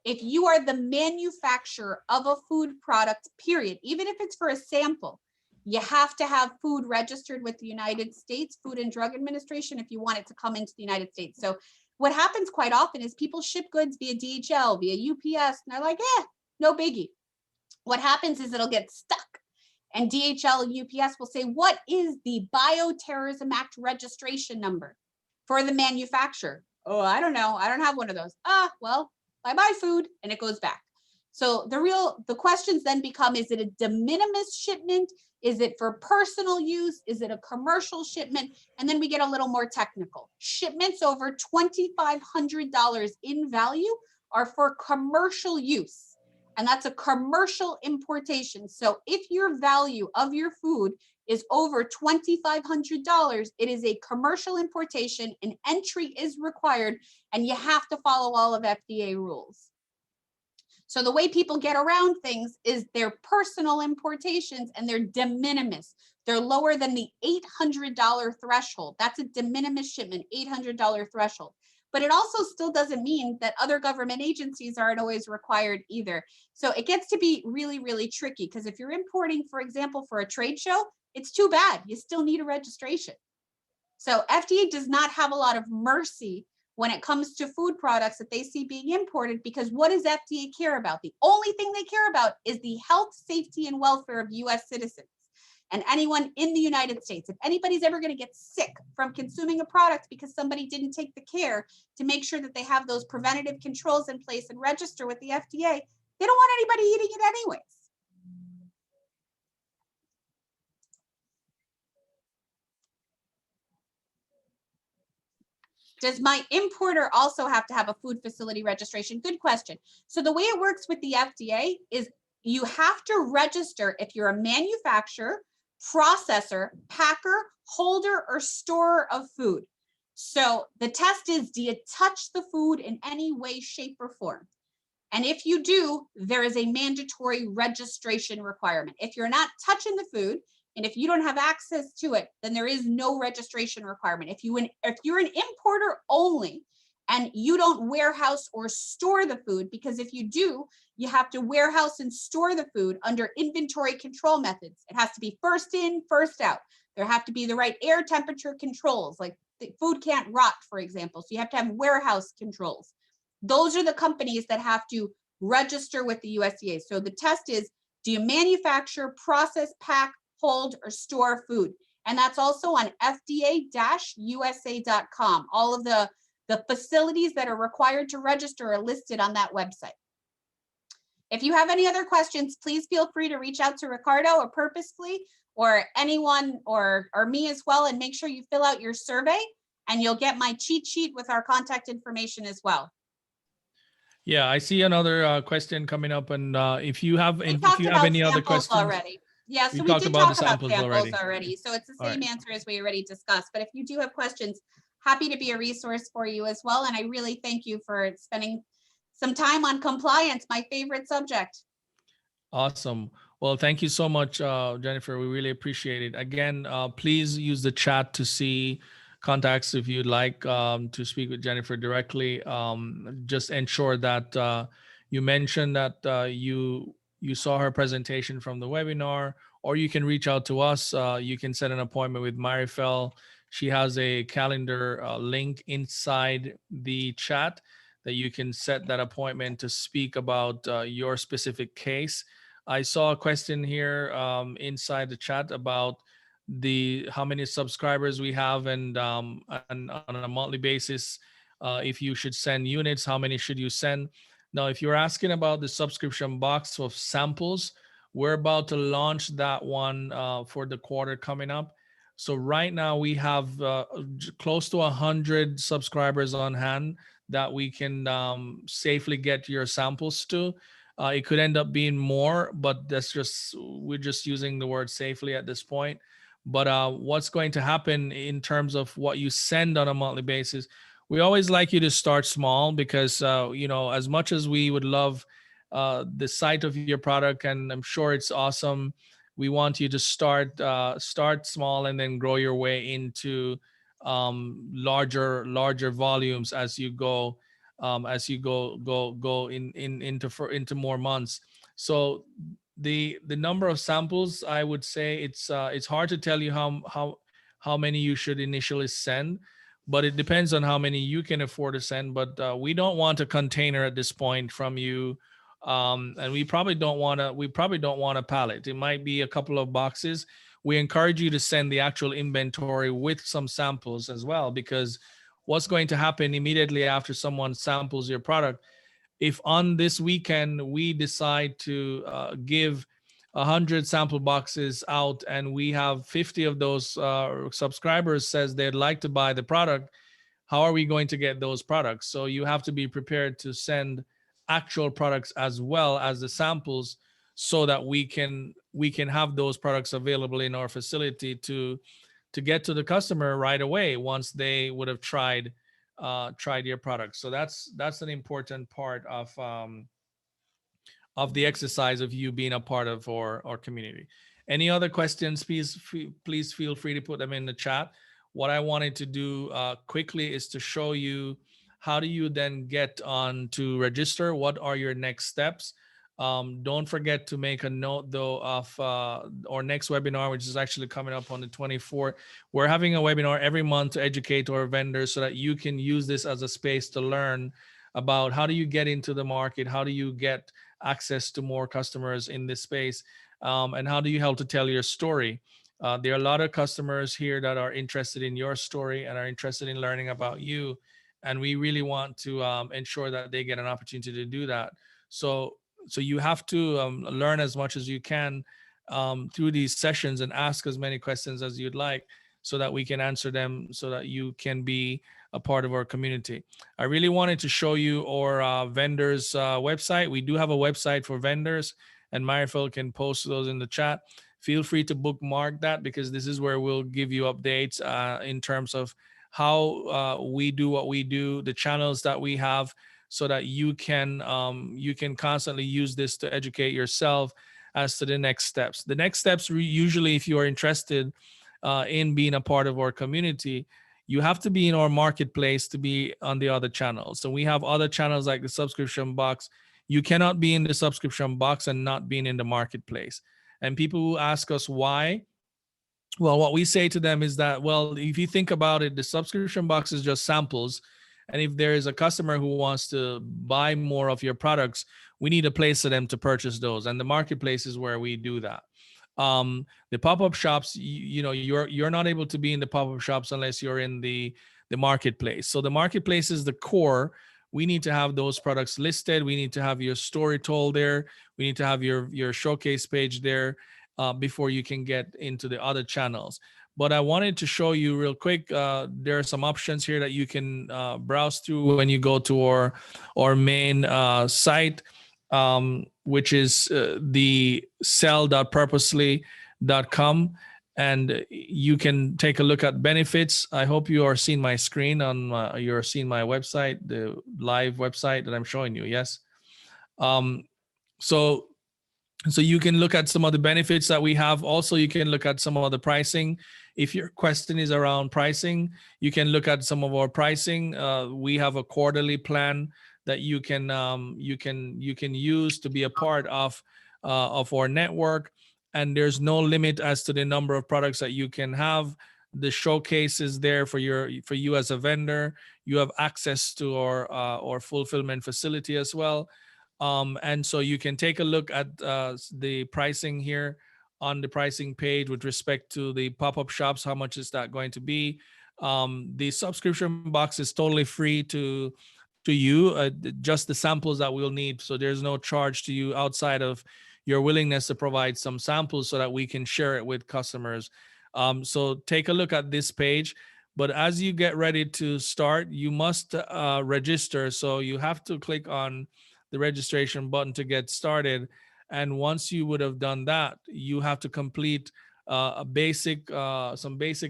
If you are the manufacturer of a food product, period, even if it's for a sample, you have to have food registered with the United States Food and Drug Administration if you want it to come into the United States. So what happens quite often is people ship goods via DHL, via UPS, and they're like, no biggie. What happens is it'll get stuck. And DHL and UPS will say, what is the Bioterrorism Act registration number for the manufacturer? Oh, I don't know. I don't have one of those. Well, bye-bye food, and it goes back. So the questions then become, is it a de minimis shipment? Is it for personal use? Is it a commercial shipment? And then we get a little more technical. Shipments over $2,500 in value are for commercial use. And that's a commercial importation. So if your value of your food is over $2,500, it is a commercial importation, an entry is required, and you have to follow all of FDA rules. So the way people get around things is their personal importations, and they're de minimis. They're lower than the $800 threshold. That's a de minimis shipment, $800 threshold. But it also still doesn't mean that other government agencies aren't always required either. So it gets to be really, really tricky, because if you're importing, for example, for a trade show, it's too bad. You still need a registration. So FDA does not have a lot of mercy when it comes to food products that they see being imported, because what does FDA care about? The only thing they care about is the health, safety, and welfare of US citizens and anyone in the United States. If anybody's ever going to get sick from consuming a product because somebody didn't take the care to make sure that they have those preventative controls in place and register with the FDA, they don't want anybody eating it anyways. Does my importer also have to have a food facility registration? Good question. So the way it works with the FDA is you have to register if you're a manufacturer, processor, packer, holder, or storer of food. So the test is, do you touch the food in any way, shape, or form? And if you do, there is a mandatory registration requirement. If you're not touching the food, and if you don't have access to it, then there is no registration requirement. If you're an importer only and you don't warehouse or store the food, because if you do, you have to warehouse and store the food under inventory control methods. It has to be first in, first out. There have to be the right air temperature controls, like the food can't rot, for example. So you have to have warehouse controls. Those are the companies that have to register with the USDA. So the test is, do you manufacture, process, pack, hold, or store food? And that's also on fda-usa.com. All of the facilities that are required to register are listed on that website. If you have any other questions, please feel free to reach out to Ricardo or Purposefully or anyone or me as well, and make sure you fill out your survey, and you'll get my cheat sheet with our contact information as well. Yeah, I see another question coming up, and if you have any other questions already. Yeah, so we did talk about samples already. So it's the same answer as we already discussed. But if you do have questions, happy to be a resource for you as well. And I really thank you for spending some time on compliance, my favorite subject. Awesome. Well, thank you so much, Jennifer. We really appreciate it. Again, please use the chat to see contacts if you'd like to speak with Jennifer directly. Just ensure that you mention that you saw her presentation from the webinar, or you can reach out to us. You can set an appointment with Marifel. She has a calendar link inside the chat that you can set that appointment to speak about your specific case. I saw a question here inside the chat about how many subscribers we have, and on a monthly basis, if you should send units, how many should you send? Now, if you're asking about the subscription box of samples, we're about to launch that one for the quarter coming up. So right now we have close to 100 subscribers on hand that we can safely get your samples to. It could end up being more, but we're just using the word safely at this point. But what's going to happen in terms of what you send on a monthly basis, we always like you to start small, because as much as we would love the sight of your product, and I'm sure it's awesome, we want you to start small and then grow your way into larger volumes as you go into more months. So the number of samples, I would say it's hard to tell you how many you should initially send, but it depends on how many you can afford to send. But we don't want a container at this point from you, and we probably don't want a pallet. It might be a couple of boxes. We encourage you to send the actual inventory with some samples as well, because what's going to happen immediately after someone samples your product, if on this weekend we decide to give 100 sample boxes out, and we have 50 of those subscribers says they'd like to buy the product, how are we going to get those products? So you have to be prepared to send actual products as well as the samples, so that we can have those products available in our facility to get to the customer right away once they would have tried your products. So that's an important part of the exercise of you being a part of our community. Any other questions, please feel free to put them in the chat. What I wanted to do quickly is to show you how do you then get on to register. What are your next steps? Don't forget to make a note though of our next webinar, which is actually coming up on the 24th. We're having a webinar every month to educate our vendors so that you can use this as a space to learn about how do you get into the market, how do you get access to more customers in this space, and how do you help to tell your story. There are a lot of customers here that are interested in your story and are interested in learning about you, and we really want to ensure that they get an opportunity to do that. So you have to learn as much as you can through these sessions and ask as many questions as you'd like, so that we can answer them, so that you can be a part of our community. I really wanted to show you our vendors website. We do have a website for vendors, and Marifel can post those in the chat. Feel free to bookmark that, because this is where we'll give you updates in terms of how we do what we do, the channels that we have, so that you can constantly use this to educate yourself as to the next steps. The next steps, usually, if you are interested in being a part of our community, you have to be in our marketplace to be on the other channels. So we have other channels like the subscription box. You cannot be in the subscription box and not being in the marketplace. And people who ask us why, well, what we say to them is that, well, if you think about it, the subscription box is just samples. And if there is a customer who wants to buy more of your products, we need a place for them to purchase those. And the marketplace is where we do that. The pop-up shops, you're not able to be in the pop-up shops unless you're in the marketplace. So the marketplace is the core. We need to have those products listed. We need to have your story told there. We need to have your showcase page there before you can get into the other channels. But I wanted to show you real quick. There are some options here that you can browse through when you go to our main site, which is the sell.purposely.com, and you can take a look at benefits. I hope you are seeing my screen you're seeing my website, the live website that I'm showing you. Yes. So you can look at some of the benefits that we have. Also, you can look at some of the pricing. If your question is around pricing, you can look at some of our pricing. We have a quarterly plan that you can use to be a part of our network, and there's no limit as to the number of products that you can have. The showcase is there for you as a vendor. You have access to our fulfillment facility as well. And so you can take a look at the pricing here on the pricing page with respect to the pop-up shops. How much is that going to be? The subscription box is totally free to you, just the samples that we'll need. So there's no charge to you outside of your willingness to provide some samples so that we can share it with customers. So take a look at this page. But as you get ready to start, you must register. So you have to click on the registration button to get started. And once you would have done that, you have to complete some basic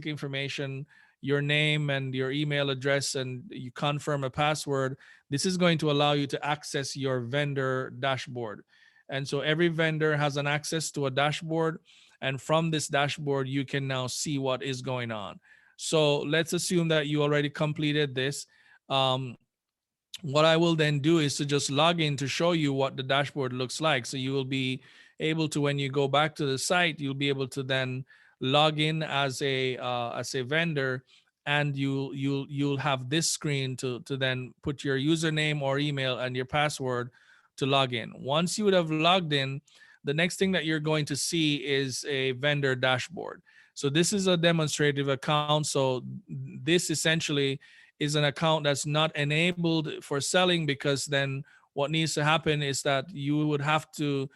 information, your name and your email address, and you confirm a password. This is going to allow you to access your vendor dashboard. And so every vendor has an access to a dashboard. And from this dashboard, you can now see what is going on. So let's assume that you already completed this. What I will then do is to just log in to show you what the dashboard looks like. So you will be able to, when you go back to the site, you'll be able to then log in as a vendor, and you'll have this screen to then put your username or email and your password to log in. Once you would have logged in, the next thing that you're going to see is a vendor dashboard. So this is a demonstrative account. So this essentially is an account that's not enabled for selling, because then what needs to happen is that you would have to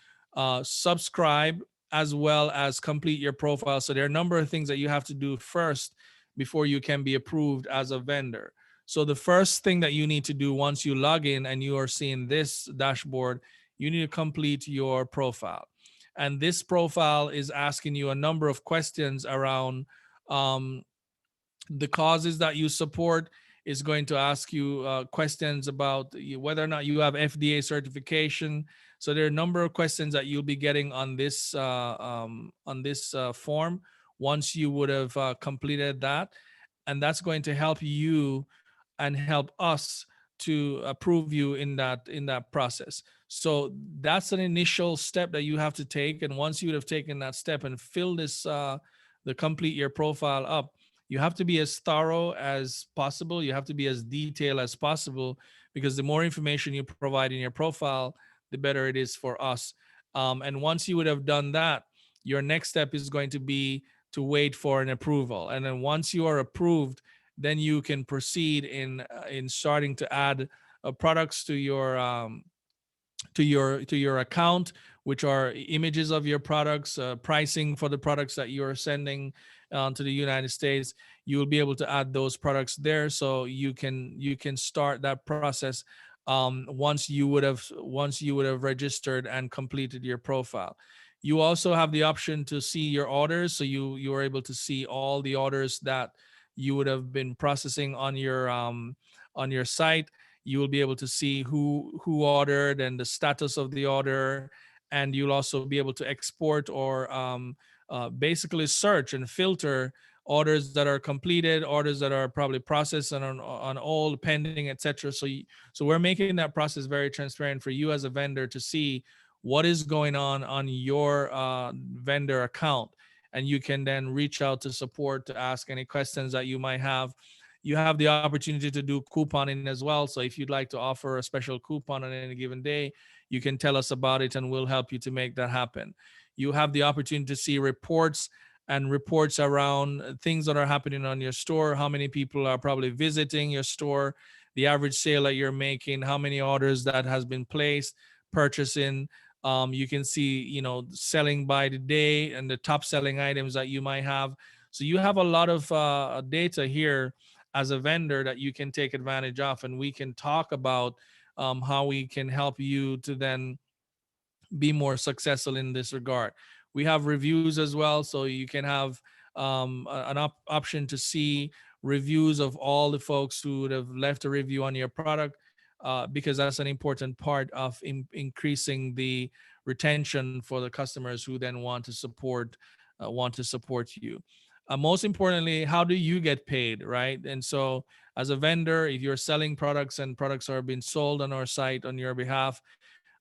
subscribe as well as complete your profile. So there are a number of things that you have to do first before you can be approved as a vendor. So the first thing that you need to do once you log in and you are seeing this dashboard, you need to complete your profile. And this profile is asking you a number of questions around um, the causes that you support, is going to ask you questions about whether or not you have FDA certification. So there are a number of questions that you'll be getting on this form once you would have completed that, and that's going to help you and help us to approve you in that process. So that's an initial step that you have to take, and once you would have taken that step and fill this the complete your profile up, you have to be as thorough as possible. You have to be as detailed as possible, because the more information you provide in your profile, the better it is for us. And once you would have done that, your next step is going to be to wait for an approval. And then once you are approved, then you can proceed in starting to add products to your account, which are images of your products, pricing for the products that you are sending to the United States. You will be able to add those products there, so you can start that process once you would have registered and completed your profile. You also have the option to see your orders, so you are able to see all the orders that you would have been processing on your site. You will be able to see who ordered and the status of the order, and you'll also be able to export or basically search and filter orders that are completed, orders that are probably processed and on hold, pending, etc. So we're making that process very transparent for you as a vendor to see what is going on your vendor account, and you can then reach out to support to ask any questions that you might have. You have the opportunity to do couponing as well. So if you'd like to offer a special coupon on any given day, you can tell us about it and we'll help you to make that happen. You have the opportunity to see reports and reports around things that are happening on your store, how many people are probably visiting your store, the average sale that you're making, how many orders that has been placed, purchasing. You can see, selling by the day and the top selling items that you might have. So you have a lot of data here as a vendor that you can take advantage of, and we can talk about how we can help you to then be more successful in this regard. We have reviews as well, so you can have an option to see reviews of all the folks who would have left a review on your product, because that's an important part of increasing the retention for the customers who then want to support you. Most importantly, how do you get paid, right? And so as a vendor, if you're selling products and products are being sold on our site on your behalf,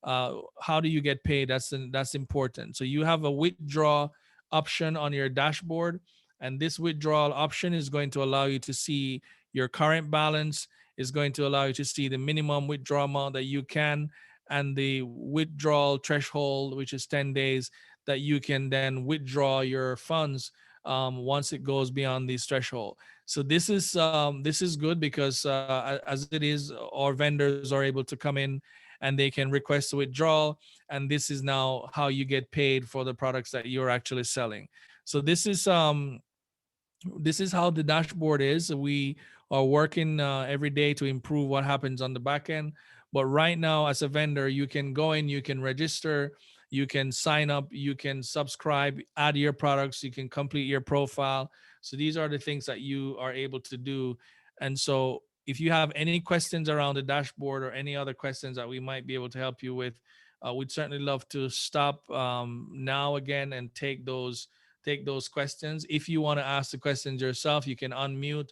how do you get paid? That's important. So you have a withdraw option on your dashboard, and this withdrawal option is going to allow you to see your current balance, is going to allow you to see the minimum withdrawal amount that you can, and the withdrawal threshold, which is 10 days, that you can then withdraw your funds once it goes beyond this threshold. So this is good because as it is, our vendors are able to come in and they can request a withdrawal, and this is now how you get paid for the products that you're actually selling. So this is how the dashboard is. We are working every day to improve what happens on the back end. But right now, as a vendor, you can go in, you can register, you can sign up, you can subscribe, add your products, you can complete your profile. So these are the things that you are able to do. And so if you have any questions around the dashboard or any other questions that we might be able to help you with, we'd certainly love to stop now again and take those questions. If you want to ask the questions yourself, you can unmute,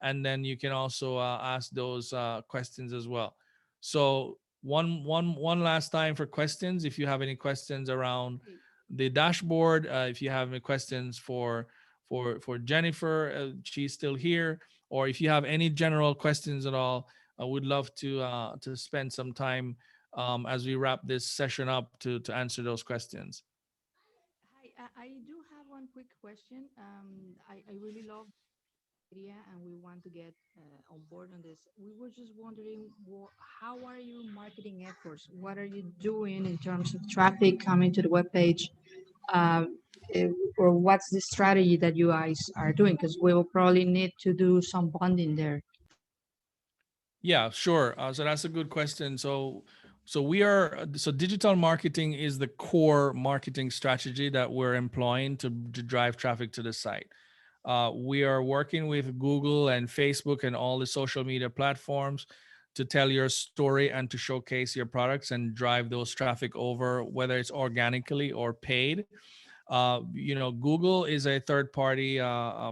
and then you can also ask those questions as well. So one last time for questions. If you have any questions around the dashboard, if you have any questions for Jennifer, she's still here, or if you have any general questions at all, I would love to spend some time as we wrap this session up to answer those questions. Hi, I do have one quick question. I really love the idea and we want to get on board on this. We were just wondering, how are your marketing efforts? What are you doing in terms of traffic coming to the webpage? Um, or what's the strategy that you guys are doing? Because we will probably need to do some bonding there. Yeah, sure. So that's a good question. So digital marketing is the core marketing strategy that we're employing to drive traffic to the site. We are working with Google and Facebook and all the social media platforms to tell your story and to showcase your products and drive those traffic over, whether it's organically or paid. Google is a third party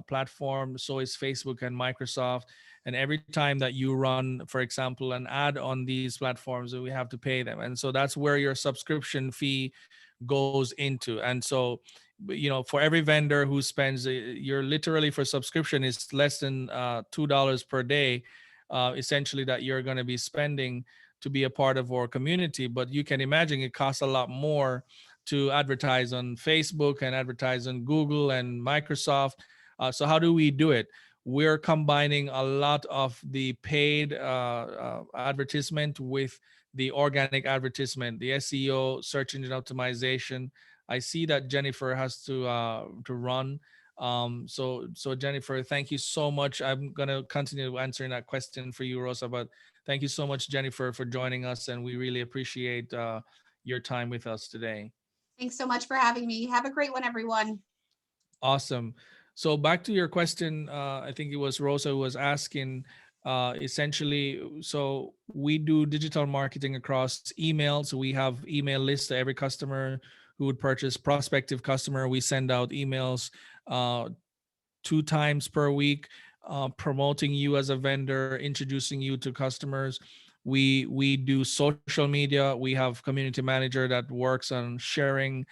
platform, so is Facebook and Microsoft. And every time that you run, for example, an ad on these platforms, we have to pay them. And so that's where your subscription fee goes into. And so, for every vendor who spends, you're literally, for subscription is less than $2 per day, essentially, that you're going to be spending to be a part of our community. But you can imagine it costs a lot more to advertise on Facebook and advertise on Google and Microsoft. So how do we do it? We're combining a lot of the paid advertisement with the organic advertisement, the SEO, search engine optimization. I see that Jennifer has to run. So Jennifer, thank you so much. I'm gonna continue answering that question for you, Rosa. But thank you so much, Jennifer, for joining us, and we really appreciate your time with us today. Thanks so much for having me. Have a great one, everyone. Awesome. So back to your question, I think it was Rosa who was asking, essentially, so we do digital marketing across email. So we have email lists to every customer who would purchase, prospective customer. We send out emails 2 times per week, promoting you as a vendor, introducing you to customers. We do social media. We have community manager that works on sharing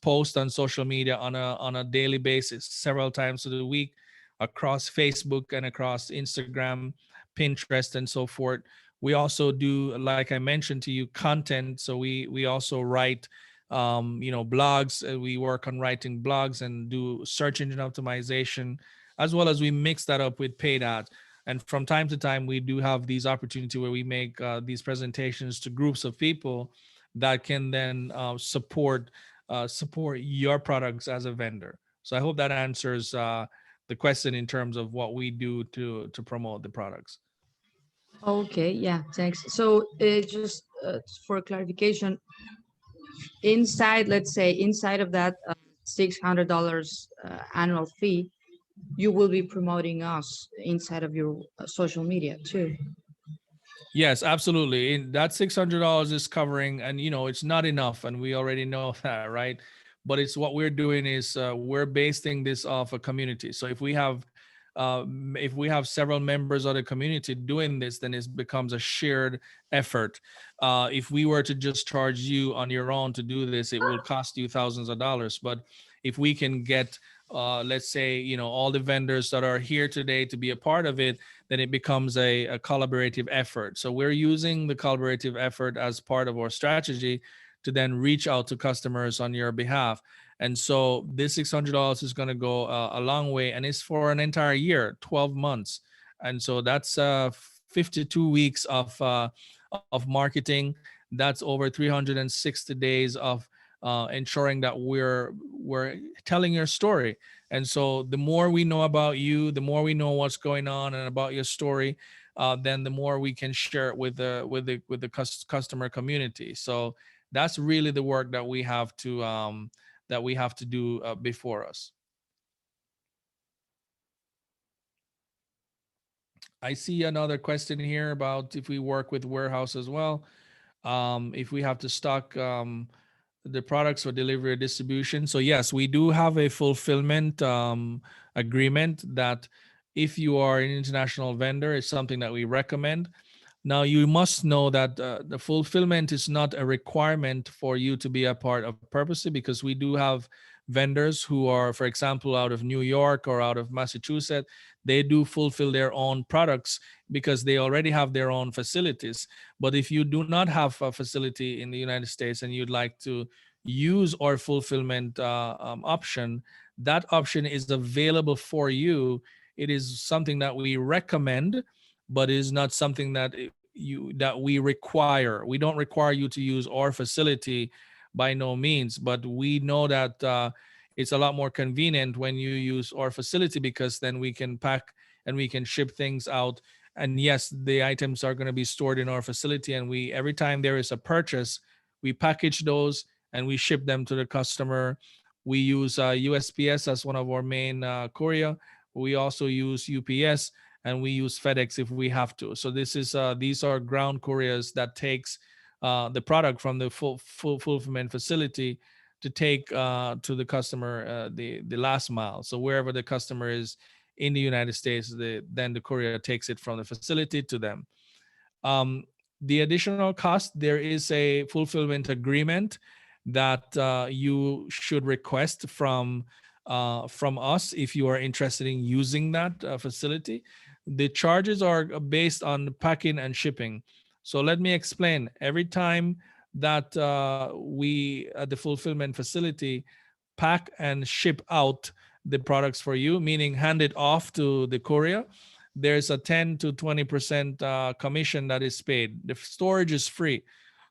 post on social media on a daily basis, several times a week, across Facebook and across Instagram, Pinterest, and so forth. We also do, like I mentioned to you, content. So we also write blogs. We work on writing blogs and do search engine optimization, as well as we mix that up with paid ads. And from time to time, we do have these opportunities where we make these presentations to groups of people that can then support your products as a vendor. So I hope that answers the question in terms of what we do to promote the products. Okay, yeah, thanks. So just for clarification, inside, let's say, inside of that $600 annual fee, you will be promoting us inside of your social media too. Yes, absolutely. That $600 is covering, and it's not enough, and we already know that, right? But it's what we're doing is we're basing this off a community. So if we have several members of the community doing this, then it becomes a shared effort. If we were to just charge you on your own to do this, it will cost you thousands of dollars. But if we can get, let's say, all the vendors that are here today to be a part of it, then it becomes a collaborative effort. So we're using the collaborative effort as part of our strategy to then reach out to customers on your behalf. And so this $600 is going to go a long way, and it's for an entire year, 12 months. And so that's 52 weeks of marketing. That's over 360 days of ensuring that we're telling your story. And so the more we know about you, the more we know what's going on and about your story, then the more we can share it with the customer community. So that's really the work that we have to do before us. I see another question here about if we work with warehouse as well, if we have to stock the products for delivery or distribution. So yes, we do have a fulfillment agreement that if you are an international vendor, it's something that we recommend. Now, you must know that the fulfillment is not a requirement for you to be a part of Purposely, because we do have vendors who are, for example, out of New York or out of Massachusetts. They do fulfill their own products because they already have their own facilities. But if you do not have a facility in the United States and you'd like to use our fulfillment option, that option is available for you. It is something that we recommend, but is not something that we require. We don't require you to use our facility by no means, but we know that it's a lot more convenient when you use our facility, because then we can pack and we can ship things out And yes, the items are going to be stored in our facility, and we, every time there is a purchase, we package those and we ship them to the customer. We use USPS as one of our main courier. We also use UPS, and we use FedEx if we have to. So this is these are ground couriers that takes the product from the full fulfillment facility to take to the customer the last mile. So wherever the customer is in the United States, then the courier takes it from the facility to them. Um, the additional cost, there is a fulfillment agreement that you should request from us if you are interested in using that facility. The charges are based on packing and shipping. So let me explain. Every time that we at the fulfillment facility pack and ship out the products for you, meaning hand it off to the courier, there's a 10 to 20% commission that is paid. The storage is free.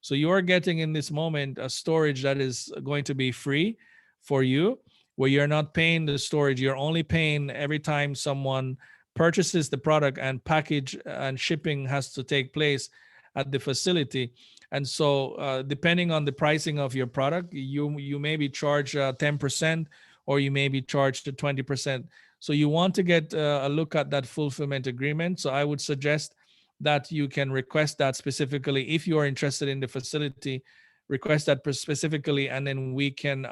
So you're getting in this moment a storage that is going to be free for you, where you're not paying the storage. You're only paying every time someone purchases the product, and package and shipping has to take place at the facility. And so depending on the pricing of your product, you may be charged 10%, or you may be charged to 20%. So you want to get a look at that fulfillment agreement. So I would suggest that you can request that specifically if you are interested in the facility. Request that specifically, and then we can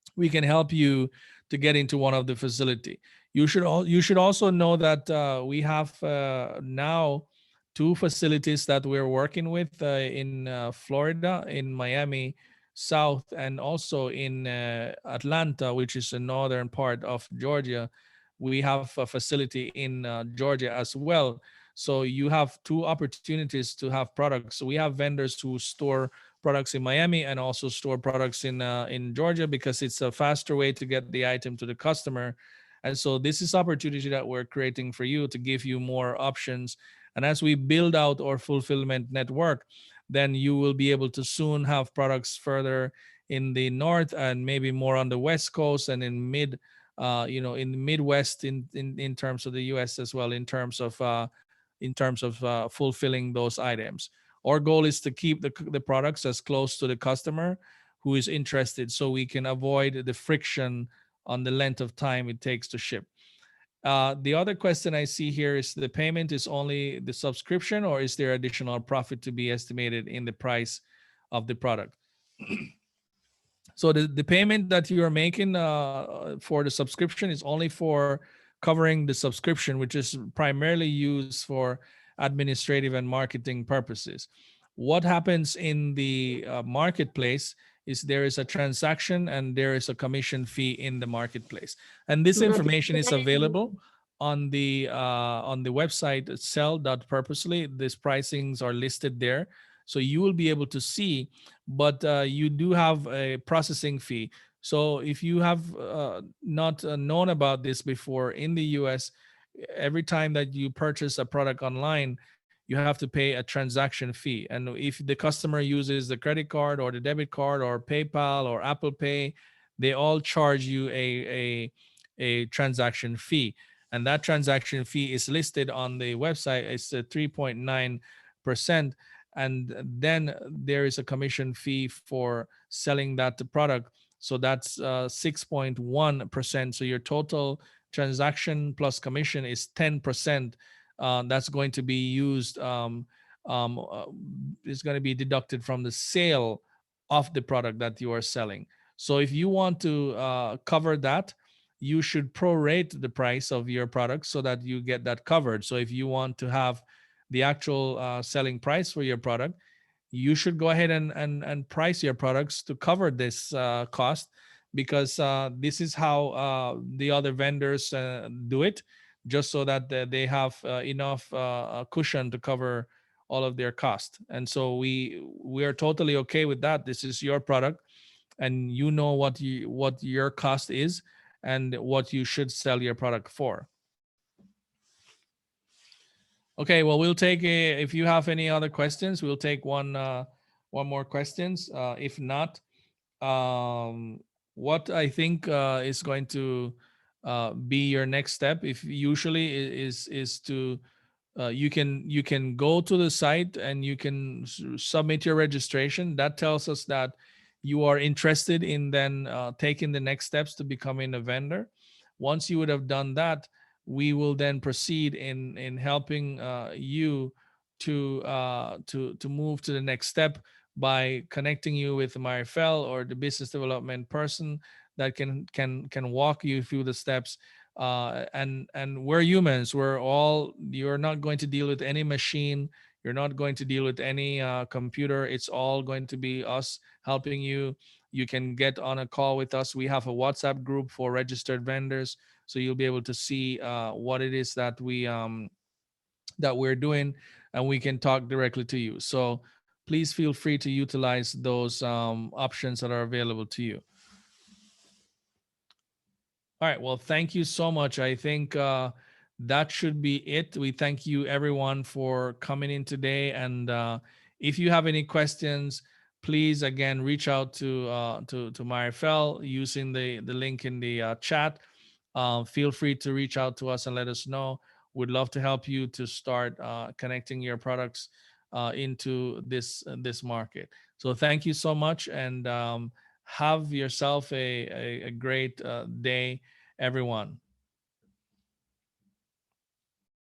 help you to get into one of the facility. You should also know that we have now 2 facilities that we're working with in Florida, in Miami South, and also in Atlanta, which is the northern part of Georgia. We have a facility in Georgia as well. So you have 2 opportunities to have products. So we have vendors who store products in Miami and also store products in Georgia, because it's a faster way to get the item to the customer. And so this is opportunity that we're creating for you to give you more options. And as we build out our fulfillment network, then you will be able to soon have products further in the north, and maybe more on the west coast, and in in the Midwest, in terms of the U.S. as well, in terms of fulfilling those items. Our goal is to keep the products as close to the customer who is interested, so we can avoid the friction on the length of time it takes to ship. The other question I see here is, the payment is only the subscription, or is there additional profit to be estimated in the price of the product? So the payment that you are making for the subscription is only for covering the subscription, which is primarily used for administrative and marketing purposes. What happens in the marketplace is there is a transaction and there is a commission fee in the marketplace. And this information is available on the website sell.purposely. These pricings are listed there. So you will be able to see, but you do have a processing fee. So if you have not known about this before, in the US, every time that you purchase a product online, you have to pay a transaction fee. And if the customer uses the credit card or the debit card or PayPal or Apple Pay, they all charge you a transaction fee. And that transaction fee is listed on the website. It's 3.9%. And then there is a commission fee for selling that product. So that's 6.1%. So your total transaction plus commission is 10%. That's going to be used, is going to be deducted from the sale of the product that you are selling. So if you want to cover that, you should prorate the price of your product so that you get that covered. So if you want to have the actual selling price for your product, you should go ahead and price your products to cover this cost, because this is how the other vendors do it, just so that they have enough cushion to cover all of their cost. And so we are totally okay with that. This is your product, and you know what your cost is and what you should sell your product for. Okay, well, we'll take if you have any other questions, we'll take one more questions. If not, what I think is going to be your next step, if usually is to you can go to the site and you can submit your registration. That tells us that you are interested in then taking the next steps to becoming a vendor. Once you would have done that, we will then proceed in helping you to move to the next step by connecting you with Marifel or the business development person that can walk you through the steps. And we're humans. You're not going to deal with any machine. You're not going to deal with any computer. It's all going to be us helping you. You can get on a call with us. We have a WhatsApp group for registered vendors, so you'll be able to see what it is that we're doing, and we can talk directly to you. So please feel free to utilize those options that are available to you. All right. Well, thank you so much. I think that should be it. We thank you everyone for coming in today. And if you have any questions, please again reach out to Marifel using the link in the chat. Feel free to reach out to us and let us know. We'd love to help you to start connecting your products into this market. So thank you so much, and have yourself a great day, everyone.